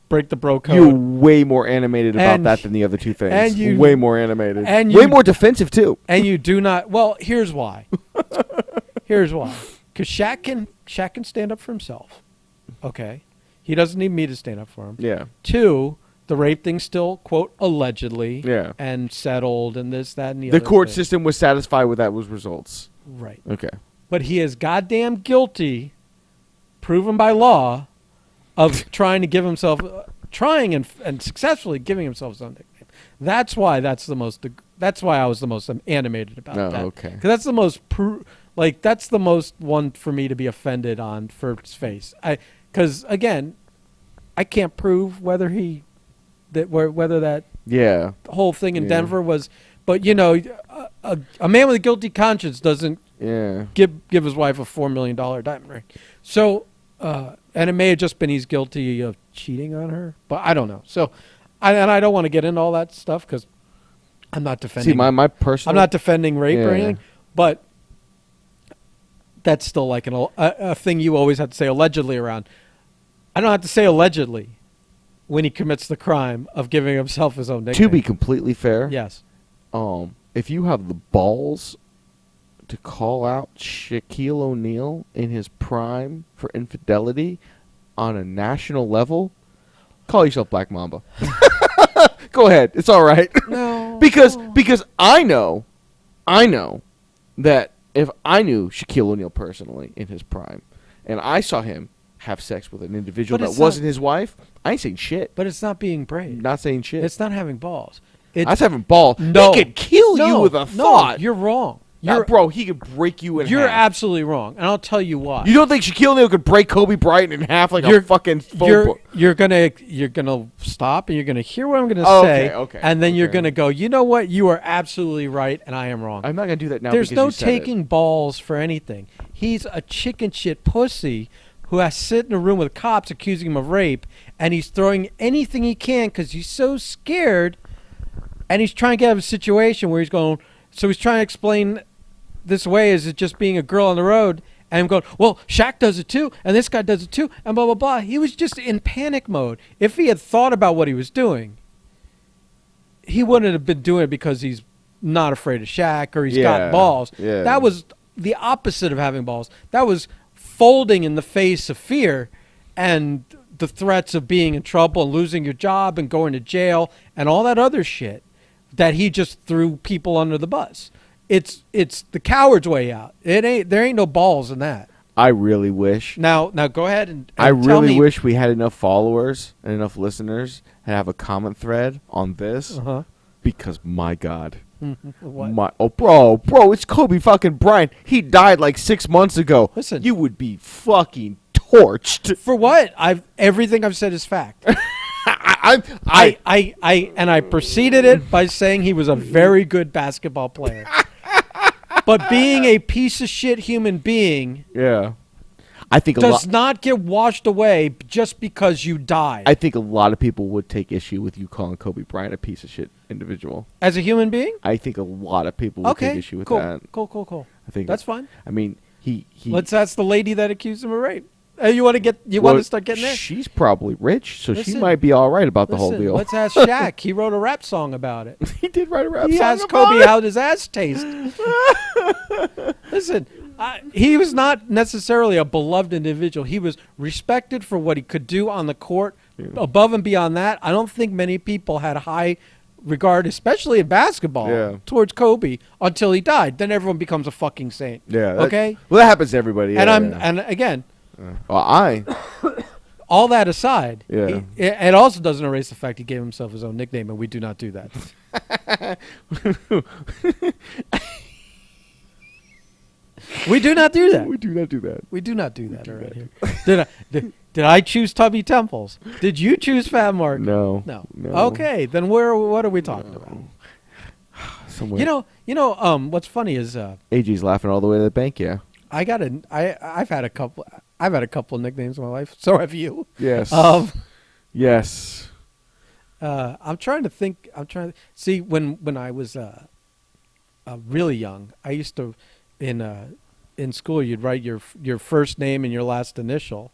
break the bro code. You're way more animated about And- that than the other 2 things. and you- way more animated. and way you- more defensive too. And you do not. Well, here's why. Here's why. Because Shaq can stand up for himself. Okay, he doesn't need me to stand up for him. Yeah. 2, the rape thing still, quote, allegedly, Yeah. and settled, and this, that, and the The other court thing. system was satisfied with that was results. Right. Okay. But he is goddamn guilty, proven by law, of trying to give himself, and successfully giving himself his own nickname. That's why that's why I was the most animated about Oh, that. okay. Because that's the most, that's the most one for me to be offended on for his face. Because again, I can't prove whether that Yeah. whole thing in Yeah. Denver was, but a man with a guilty conscience doesn't Yeah. give his wife a $4 million diamond ring. So, and it may have just been he's guilty of cheating on her, but I don't know. So, I don't want to get into all that stuff because I'm not defending. See, my personal. I'm not defending rape or Yeah. anything, but that's still like a thing you always have to say allegedly around. I don't have to say allegedly when he commits the crime of giving himself his own nickname. To be completely fair, Yes. if you have the balls to call out Shaquille O'Neal in his prime for infidelity on a national level, call yourself Black Mamba. Go ahead, it's all right. No. because I know that if I knew Shaquille O'Neal personally in his prime, and I saw him have sex with an individual But that it's wasn't not- his wife, I ain't saying shit. But it's not being brave. Not saying shit. It's not having balls. I was having ball. No. He could kill you No, with a no, thought. you're wrong. Bro, he could break you in You're half. absolutely wrong, and I'll tell you why. You don't think Shaquille O'Neal could break Kobe Bryant in half like a You're- fucking phone you're book? you're gonna stop and you're gonna hear what I'm gonna Oh, say, okay, and then you're okay. gonna go. You know what? You are absolutely right, and I am wrong. I'm not gonna do that now. There's because no you said taking it. balls for anything. He's a chicken shit pussy who has to sit in a room with cops accusing him of rape, and he's throwing anything he can because he's so scared, and he's trying to get out of a situation where he's going. So he's trying to explain this way as it just being a girl on the road, and I'm going, well, Shaq does it too, and this guy does it too, and blah blah blah. He was just in panic mode. If he had thought about what he was doing, he wouldn't have been doing it because he's not afraid of Shaq or he's Yeah, got balls. yeah. That was the opposite of having balls. That was folding in the face of fear and the threats of being in trouble and losing your job and going to jail and all that other shit that he just threw people under the bus. It's the coward's way out. There ain't no balls in that. I really wish. Now go ahead and I tell really me. wish we had enough followers and enough listeners and have a comment thread on this Uh-huh. because my God. What? Bro, it's Kobe fucking Bryant. He died like 6 months ago. Listen. You would be fucking torched. For what? Everything I've said is fact. I preceded it by saying he was a very good basketball player. But being a piece of shit human being yeah. I think does not get washed away just because you die. I think a lot of people would take issue with you calling Kobe Bryant a piece of shit individual. As a human being? I think a lot of people would take Okay. issue with Cool. that. Cool. I think That's fine. I mean, he Let's ask the lady that accused him of rape. You want to start getting there? She's probably rich, so she Listen. might be all right about the whole Listen, deal. let's ask Shaq. He wrote a rap song about it. He did write a rap He song asked about Kobe it. how his ass tastes. Listen, he was not necessarily a beloved individual. He was respected for what he could do on the court. Yeah. Above and beyond that, I don't think many people had high regard, especially in basketball, Yeah. towards Kobe until he died. Then everyone becomes a fucking saint. Yeah. Okay. Well, that happens to everybody. And yeah, and again, Well, all that aside, Yeah. it also doesn't erase the fact he gave himself his own nickname, and we do not do that. We do not do that. we do not do that. We do not do that around here. Did I choose Tubby Temples? Did you choose Fat Mark? No. No. No. Okay, then what are we talking about? Somewhere. You know. What's funny is AG's laughing all the way to the bank. Yeah. I've had a couple nicknames in my life. So have you. Yes. Yes. I'm trying to think. See when I was really young. I used to in school you'd write your first name and your last initial,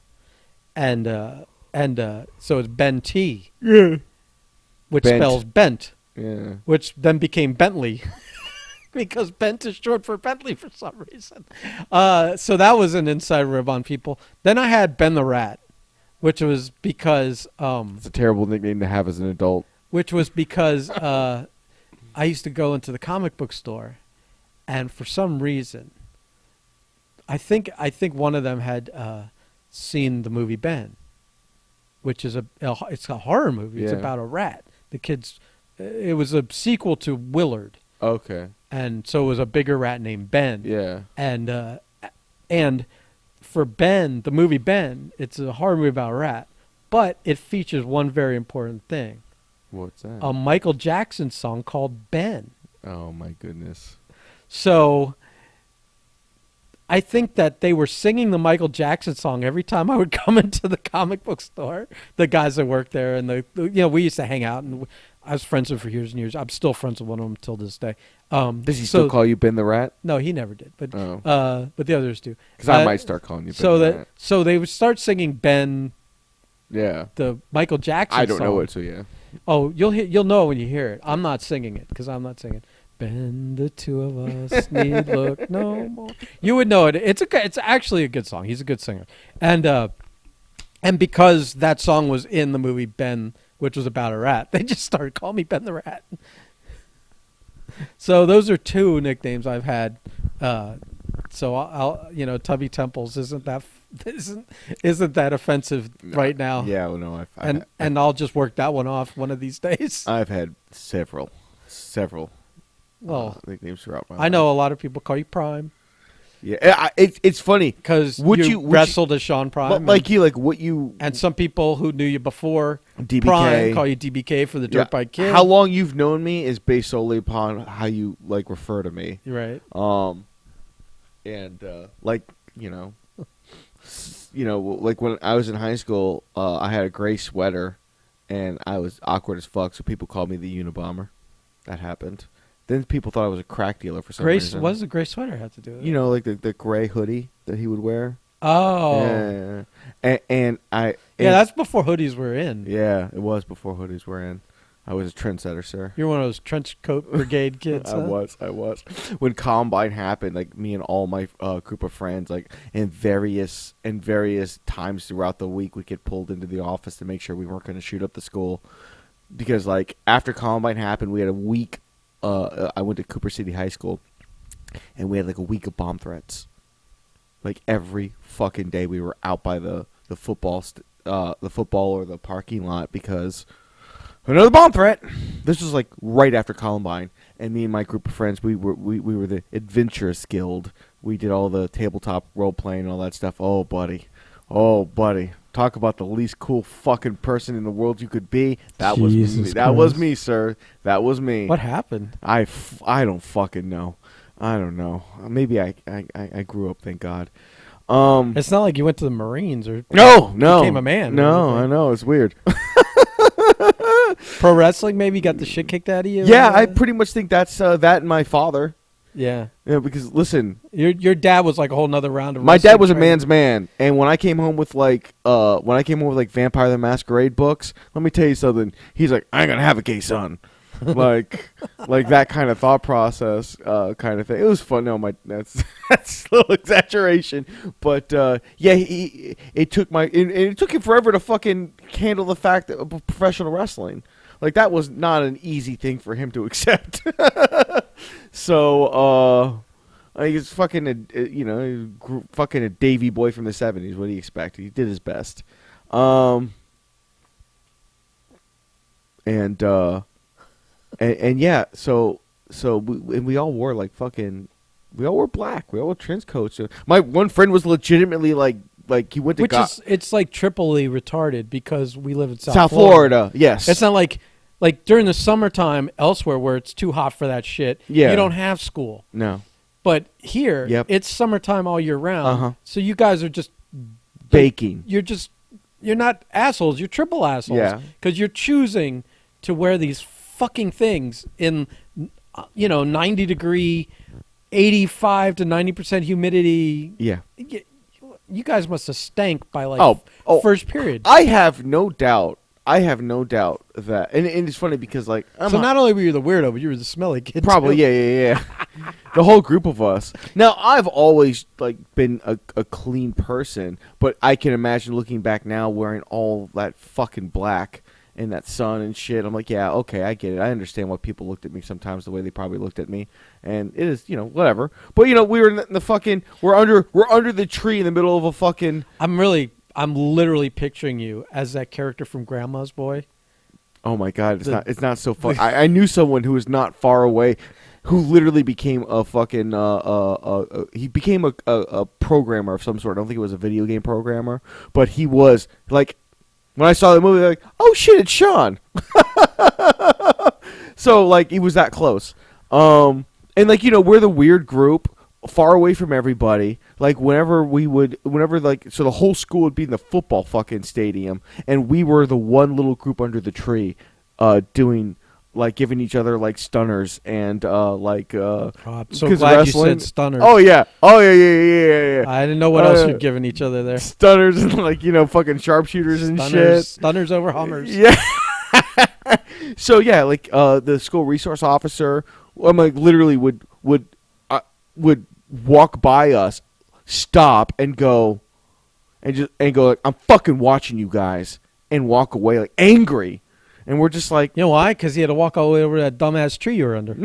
and so it's Ben T. Yeah. Which Bent. spells bent, Yeah. which then became Bentley. Because Bent is short for Bentley for some reason. So that was an inside rib on people. Then I had Ben the Rat, which was because It's a terrible nickname to have as an adult. I used to go into the comic book store, and for some reason, I think one of them had seen the movie Ben, which is it's a horror movie. It's Yeah. about a rat. The kids, it was a sequel to Willard, Okay. and so it was a bigger rat named Ben. Yeah. And for Ben, the movie Ben, it's a horror movie about a rat, but it features one very important thing: What's that? a Michael Jackson song called Ben. Oh my goodness. So I think that they were singing the Michael Jackson song every time I would come into the comic book store. The guys that worked there, and we used to hang out, and I was friends with them for years and years. I'm still friends with one of them till this day. Does he still call you Ben the Rat? No, he never did, but Oh. but the others do. Because I might start calling you Ben So the Rat. so they would start singing Ben, Yeah. the Michael Jackson. I don't song. know it, so yeah. Oh, you'll know when you hear it. I'm not singing it because I'm not singing. Ben, the two of us need look no more. You would know it. It's actually a good song. He's a good singer, and because that song was in the movie Ben, which was about a rat, they just started calling me Ben the Rat. So those are two nicknames I've had. So I'll Tubby Temples isn't that offensive right now? Yeah, well, no, And I'll just work that one off one of these days. I've had several Well, nicknames throughout my I life. know a lot of people call you Prime Yeah, it's funny. because Would you you- wrestled as Sean Prime. But like you, like what you and some people who knew you before DBK Prime call you DBK for the Yeah, Dirt Bike Kid. How long you've known me is based solely upon how you like refer to me. You're right. And like like when I was in high school, I had a gray sweater, and I was awkward as fuck. So people called me the Unabomber. That happened. Then people thought I was a crack dealer for some reason. What does the gray sweater have to do with it? You know, like the gray hoodie that he would wear. Oh. Yeah. And That's before hoodies were in. Yeah, it was before hoodies were in. I was a trendsetter, sir. You're one of those trench coat brigade kids. I was. When Combine happened, like me and all my group of friends, like in various times throughout the week, we get pulled into the office to make sure we weren't going to shoot up the school. Because like after Combine happened, we had a week. I went to Cooper City High School, and we had like a week of bomb threats. Like every fucking day, we were out by the football or the parking lot because another bomb threat. This was like right after Columbine, and me and my group of friends, we were the Adventurous Guild. We did all the tabletop role playing and all that stuff. Oh buddy, talk about the least cool fucking person in the world you could be. That was me. Jesus That was Christ. me, sir. That was me. What happened? I don't fucking know. I don't know. Maybe I grew up. Thank God. It's not like you went to the Marines or No. became a man or No, anything. I know it's weird. pro wrestling. Maybe got the shit kicked out of you. Yeah, I pretty much think that's that and my father. Yeah. Yeah, because listen, Your dad was like a whole nother round of my wrestling dad was a training. man's man, and when I came home with like Vampire the Masquerade books, let me tell you something. He's like, I ain't gonna have a gay son. like that kind of thought process, kind of thing. It was fun. No, that's a little exaggeration, but yeah, it took him forever to fucking handle the fact that professional wrestling, like that was not an easy thing for him to accept. So, he's fucking fucking a Davy boy from the '70s. What do you expect? He did his best. And yeah, so we all wore like we all wore black. We all wore trench coats. My one friend was legitimately like he went to it's like triply retarded because we live in South Florida. Yes, It's not like during the summertime elsewhere where it's too hot for that shit. Yeah. You don't have school. no But here, Yep. it's summertime all year round. Uh-huh. So you guys are just baking. you're not assholes. You're triple assholes. Yeah. Because you're choosing to wear these fucking things in 90 degree, 85 to 90% humidity. Yeah. You guys must have stank by like Oh, first period. I have no doubt I have no doubt that, and it's funny because like So not only were you the weirdo, but you were the smelly kid. probably too. yeah. The whole group of us. Now I've always like been a clean person, but I can imagine looking back now wearing all that fucking black and that sun and shit. I'm like, yeah, okay, I get it. I understand why people looked at me sometimes the way they probably looked at me, and it is, whatever. But we were in the fucking we're under the tree in the middle of a fucking. I'm literally picturing you as that character from Grandma's Boy. Oh my god, it's not so fun. I knew someone who was not far away, who literally became a fucking he became a programmer of some sort. I don't think it was a video game programmer, but he was like, when I saw the movie, like, oh shit, it's Sean. So like he was that close. And like we're the weird group, far away from everybody. Like whenever so the whole school would be in the football fucking stadium, and we were the one little group under the tree, doing like giving each other like stunners and like. Oh, I'm so 'cause glad wrestling- you said stunners. Oh yeah, yeah. I didn't know what else you'd given each other there. Stunners and like fucking sharpshooters and shit. Stunners over Hummers. Yeah. So yeah, like the school resource officer, I'm like literally would walk by us, stop and go like, I'm fucking watching you guys, and walk away like angry, and we're just like, You know why? Because he had to walk all the way over that dumbass tree you were under.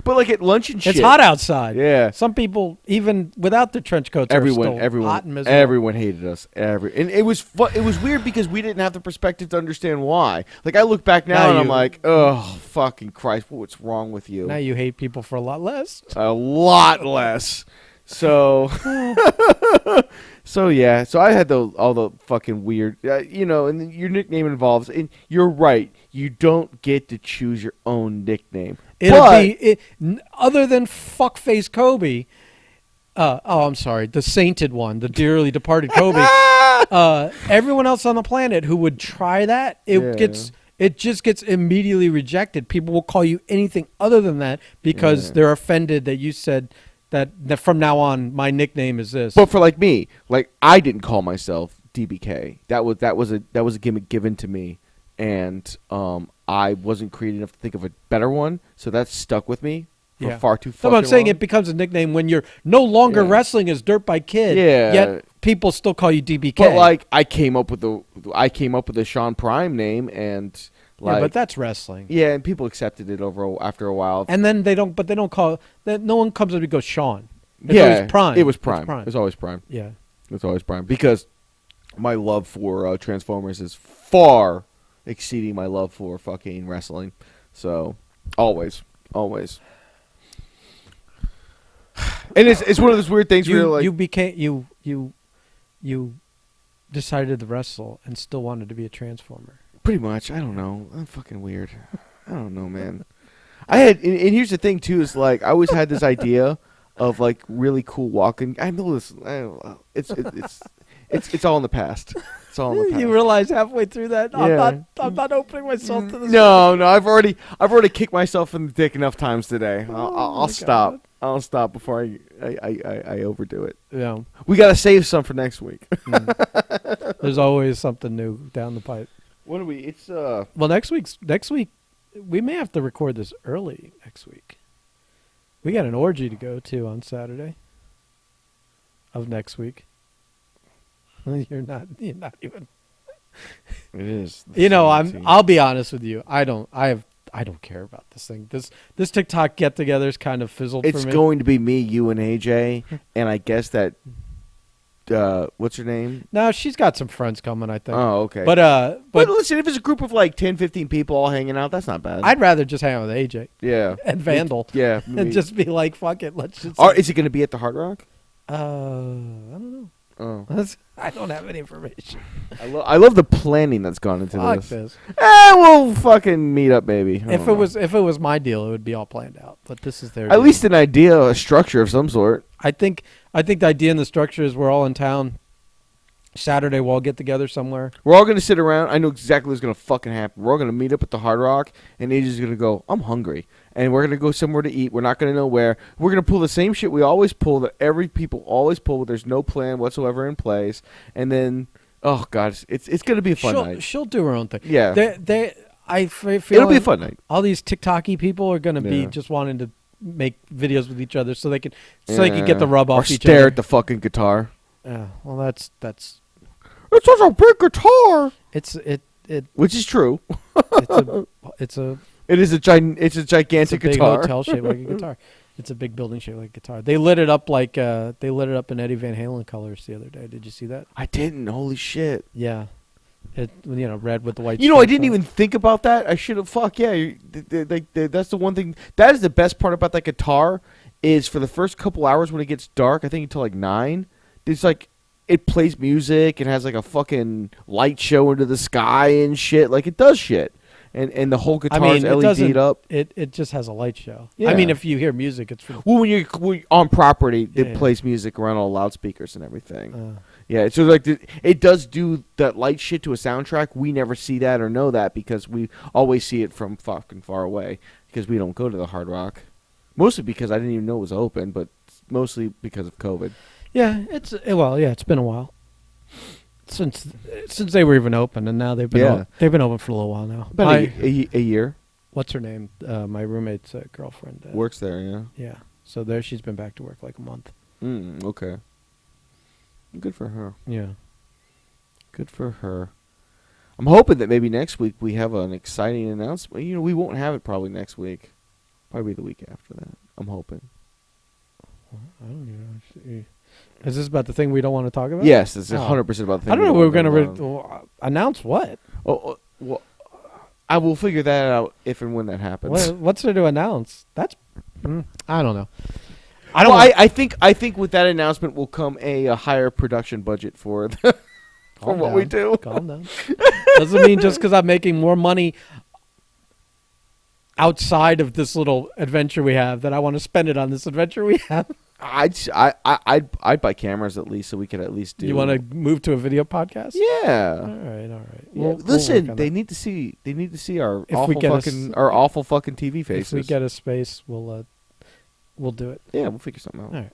but like at lunch and shit, It's hot outside. Yeah. Some people, even without their trench coats, are still hot and miserable. Everyone hated us. And it was it was weird because we didn't have the perspective to understand why. Like I look back now and I'm like, oh fucking Christ, what's wrong with you? Now you hate people for a lot less. A lot less. So, so yeah. So I had all the fucking weird, and then your nickname involves, and you're right. You don't get to choose your own nickname. Other than fuckface Kobe. I'm sorry, the sainted one, the dearly departed Kobe. Everyone else on the planet who would try that, it just gets immediately rejected. People will call you anything other than that because they're offended that you said that from now on my nickname is this. But for like me, like I didn't call myself DBK. That was a gimmick given to me, and I wasn't creative enough to think of a better one, so that stuck with me for far too fucking So I'm saying long. it becomes a nickname when you're no longer wrestling as Dirt Bike Kid. Yeah. Yet people still call you DBK. But like I came up with the Sean Prime name, and like but that's wrestling. yeah, and people accepted it after a while. And then they don't call that. No one comes up and goes Sean. It's yeah, always Prime. It was It's Prime. Prime. It was always Prime. Yeah. It's always Prime because my love for Transformers is far exceeding my love for fucking wrestling. So always. And it's one of those weird things where you're like, You decided to wrestle and still wanted to be a Transformer. pretty much. I don't know. I'm fucking weird. I don't know, man. I had, and here's the thing too, is like I always had this idea of like really cool walking. I know this. It's all in the past. It's all in the past. You realize halfway through that Yeah. I'm not opening myself to this. No, I've already kicked myself in the dick enough times today. I'll my stop. God. I'll stop before I overdo it. Yeah. We gotta save some for next week. There's always something new down the pipe. What do we? It's Well, next week we may have to record this early next week. We got an orgy to go to on Saturday of next week. You're not even. It is. I'll be honest with you. I don't care about this thing. This TikTok get together is kind of fizzled It's for me. going to be me, you, and AJ, and I guess that. What's her name? No, she's got some friends coming, I think. Oh, okay. But listen, if it's a group of like 10, 15 people all hanging out, that's not bad. I'd rather just hang out with AJ yeah. and Vandal Yeah. and just be like, fuck it, let's just. Is it going to be at the Hard Rock? I don't know. Oh. I don't have any information. I love the planning that's gone into Fuck this. this. We'll fucking meet up, maybe. I If don't it was my deal, it would be all planned out. But this is their know. At deal. least an idea, a structure of some sort. I think the idea and the structure is we're all in town. Saturday we'll all get together somewhere. We're all going to sit around. I know exactly what's going to fucking happen. We're all going to meet up at the Hard Rock, and AJ's going to go, I'm hungry. And we're going to go somewhere to eat. We're not going to know where. We're going to pull the same shit we always pull, that every people always pull. There's no plan whatsoever in place. And then Oh God, it's gonna be a fun night. She'll do her own thing. Yeah. I feel It'll be a like fun night. all these TikToky people are going to be Yeah. just wanting to make videos with each other so they can get the rub or off each stare other. at the fucking guitar. Yeah, well, that's It's such a big guitar. it's Which is true. it's a It is it's a gigantic it's a big guitar. hotel shaped like a guitar. It's a big building shaped like a guitar. They lit it up like they lit it up in Eddie Van Halen colors the other day. Did you see that? I didn't. Holy shit. Yeah, red with the white. You know, I stripes didn't on it. even think about that. I should have. Fuck yeah! That's the one thing. That is the best part about that guitar. Is for the first couple hours when it gets dark. I think until like 9. It's like it plays music and has like a fucking light show into the sky and shit. Like it does shit. And the whole I guitar's mean, it LED'd doesn't. up. It just has a light show. Yeah. I mean, if you hear music, it's for. Well, when you're on property, it Yeah. plays music around all loudspeakers and everything. Uh, Yeah, so like it does do that light shit to a soundtrack. We never see that or know that because we always see it from fucking far away because we don't go to the Hard Rock. Mostly because I didn't even know it was open, but mostly because of COVID. yeah, it's been a while since they were even open, and now they've been Yeah. they've been open for a little while now. About a year. What's her name? My roommate's girlfriend. Works there, yeah. Yeah. So there, she's been back to work like a month. Okay. Good for her. Yeah. Good for her. I'm hoping that maybe next week we have an exciting announcement. You know, we won't have it probably next week. Probably the week after that. I'm hoping. I don't even know. Is this about the thing we don't want to talk about? Yes, it's Oh. 100% about the thing. I don't know. we We're going want to announce what? well, I will figure that out if and when that happens. What's there to announce? I don't know. I don't. Well, want- I think with that announcement will come a higher production budget for for Calm what down. we do. Calm down. Doesn't mean just because I'm making more money outside of this little adventure we have that I want to spend it on this adventure we have. I'd buy cameras at least so we could at least do. You want to move to a video podcast? Yeah. All right. All right. Yeah, We'll listen, work on they that. need to see. They need to see our If we awful get a fucking our awful fucking TV faces. If we get a space, we'll do it. yeah, we'll figure something out. All right.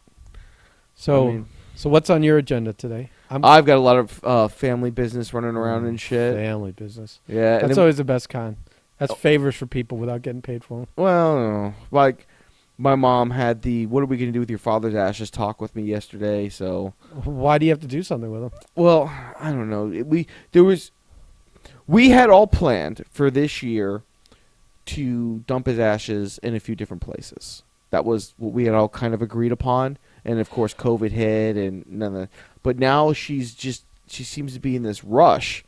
So I mean, so what's on your agenda today? I've got a lot of family business running around and shit. Family business. Yeah, and That's then- always the best kind. That's favors for people without getting paid for them. well, like my mom had the "What are we going to do with your father's ashes?" talk with me yesterday. So, Why do you have to do something with them? well, I don't know. We had all planned for this year to dump his ashes in a few different places. That was what we had all kind of agreed upon. And of course, COVID hit, and none of. But now she seems to be in this rush,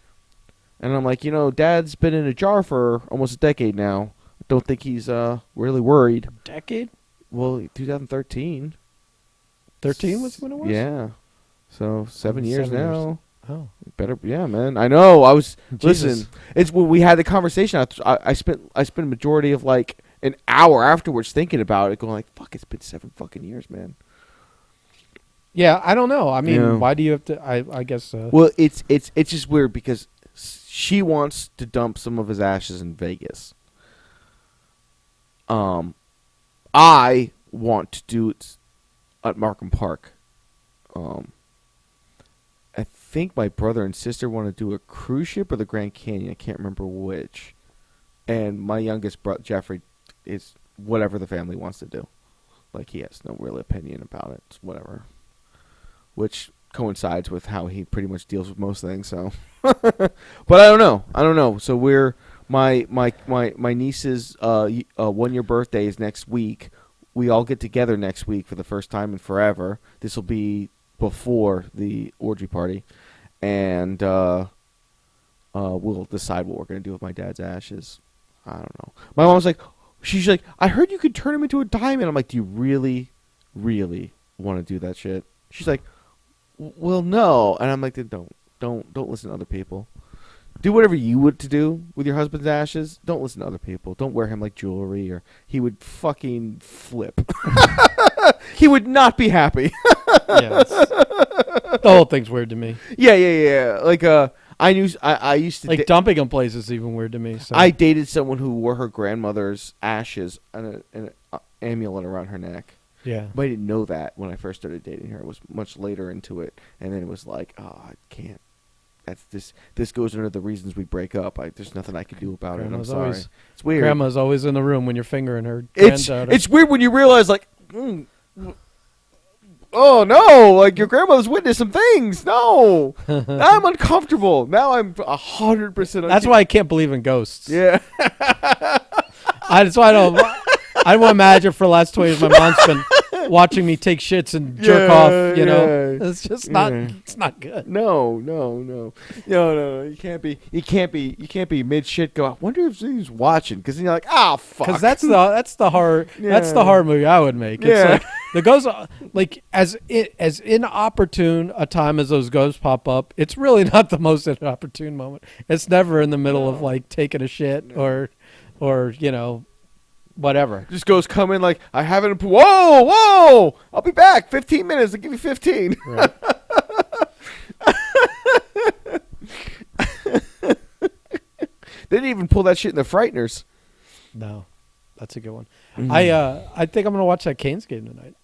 and I'm like, Dad's been in a jar for almost a decade now. I don't think he's really worried. Decade? Well, 2013. 13 was when it was? Yeah. So 7 years 7 years. now. Oh. Better, yeah, man. I know. I was Jesus. listen. It's when we had the conversation. I spent a majority of like an hour afterwards thinking about it, going like, "Fuck, it's been 7 fucking years, man." Yeah, I don't know. I mean, Yeah. why do you have to? I guess. Well, it's just weird because she wants to dump some of his ashes in Vegas. I want to do it at Markham Park. I think my brother and sister want to do a cruise ship or the Grand Canyon. I can't remember which. And my youngest brother, Jeffrey, is whatever the family wants to do. Like, he has no real opinion about it. It's whatever. Which coincides with how he pretty much deals with most things, so. But I don't know. So my niece's 1-year birthday is next week. We all get together next week for the first time in forever. This will be before the orgy party, and we'll decide what we're gonna do with my dad's ashes. I don't know. My mom's like, she's like, I heard you could turn him into a diamond. I'm like, do you really, really want to do that shit? She's like, well, no. And I'm like, then don't listen to other people. Do whatever you would to do with your husband's ashes. Don't listen to other people. Don't wear him like jewelry, or he would fucking flip. He would not be happy. Yeah, the whole thing's weird to me. Yeah. Like I used to Like dumping them places is even weird to me. So. I dated someone who wore her grandmother's ashes and an amulet around her neck. Yeah. But I didn't know that when I first started dating her. It was much later into it, and then it was like, oh, I can't. that's this goes under the reasons we break up. There's nothing I can do about it. I'm Grandma's sorry. always- It's weird. Grandma's always in the room when you're fingering her It's granddaughter. it's weird when you realize like, oh no, like your grandmother's witnessed some things. No, now I'm uncomfortable. Now I'm 100%. That's why I can't believe in ghosts. Yeah. That's why I don't. I don't imagine for the last 20 years my mom's been watching me take shits and jerk Yeah, off. You know, yeah. it's just not. Yeah. It's not good. No. You can't be mid shit. Go. I wonder if he's watching because then you're like, ah, fuck. Because that's the horror. That's the Yeah. horror movie I would make. It's Yeah. like the ghosts, like as inopportune a time as those ghosts pop up. It's really not the most inopportune moment. It's never in the middle of like taking a shit or whatever. just goes come in like I haven't. Whoa! I'll be back. 15 minutes. I'll give you 15. Right. They didn't even pull that shit in the Frighteners. No, that's a good one. Mm. I think I'm gonna watch that Canes game tonight.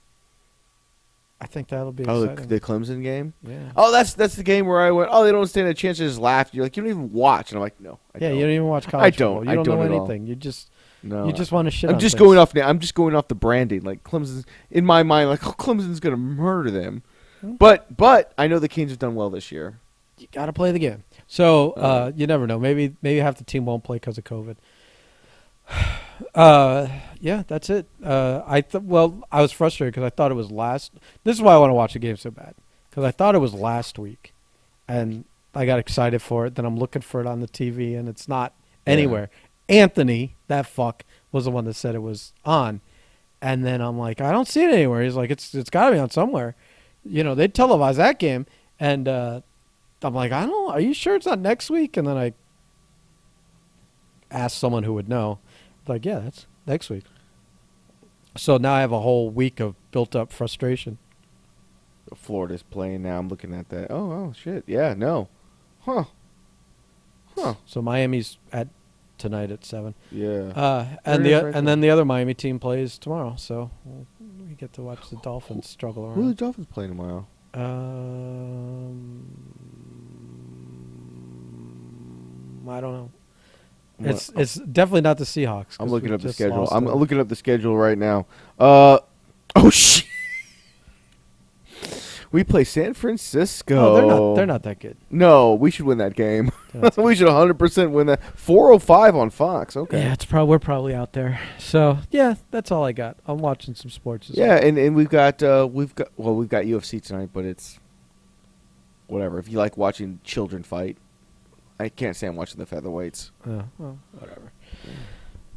I think that'll be Oh, exciting. the Clemson game. Yeah. Oh, that's the game where I went. Oh, they don't stand a chance to just laugh. You're like, you don't even watch, and I'm like, no, I Yeah, don't. you don't even watch college I don't. football. You I don't don't know at all. anything. You just No, you just want to shit. I'm on just things. going off. I'm just going off the branding. Like Clemson's in my mind. Like, oh, Clemson's gonna murder them. But I know the Canes have done well this year. You got to play the game. So you never know. Maybe half the team won't play because of COVID. Yeah, that's it. I was frustrated because I thought it was last. This is why I want to watch the game so bad because I thought it was last week, and I got excited for it. Then I'm looking for it on the TV, and it's not anywhere. Anthony, that fuck, was the one that said it was on, and then I'm like, I don't see it anywhere. He's like, it's got to be on somewhere. You know, they televised that game, and I'm like, I don't. Are you sure it's not next week? And then I asked someone who would know. Like, yeah, that's next week. So now I have a whole week of built-up frustration. Florida's playing now. I'm looking at that. Oh shit. Yeah. No. Huh. So Miami's at tonight at 7. Yeah. And There it is right then the other Miami team plays tomorrow. So we get to watch the Dolphins struggle Who are the around. Dolphins playing tomorrow? I don't know. What- It's definitely not the Seahawks. 'cause I'm looking we up the just schedule. lost I'm to- looking up the schedule right now. Oh shit. We play San Francisco. Oh, they're not that good. No, we should win that game. They're not We should 100% win that. 4:05 on Fox. Okay. Yeah, we're probably out there. So yeah, that's all I got. I'm watching some sports. As Yeah, well. and we've got UFC tonight, but it's whatever. If you like watching children fight, I can't stand watching the featherweights. Well, whatever.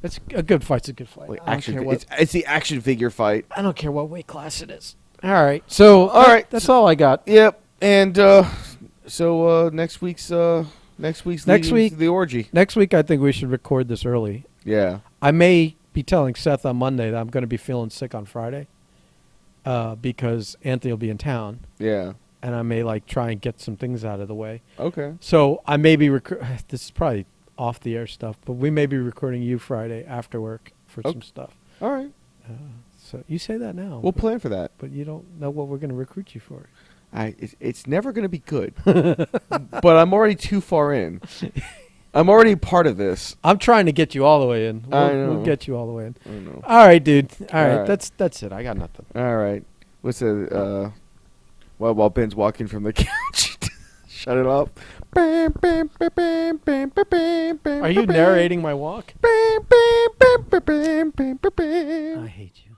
It's a good fight's a good fight. Like I don't action, care what- it's the action figure fight. I don't care what weight class it is. All right. So All right. that's all I got. Yep. And next week's leading week- to the orgy. Next week, I think we should record this early. Yeah. I may be telling Seth on Monday that I'm going to be feeling sick on Friday, because Anthony will be in town, Yeah. and I may try and get some things out of the way. Okay. So I may be this is probably off the air stuff, but we may be recording you Friday after work for Okay. some stuff. All right. So you say that now. We'll plan for that. but you don't know what we're going to recruit you for. It's never going to be good. But I'm already too far in. I'm already part of this. I'm trying to get you all the way in. I We'll know. get you all the way in. I don't know. All right, dude. All right, right. that's it. I got nothing. All right. What's the while Ben's walking from the couch. Shut it off. Are you narrating my walk? I hate you.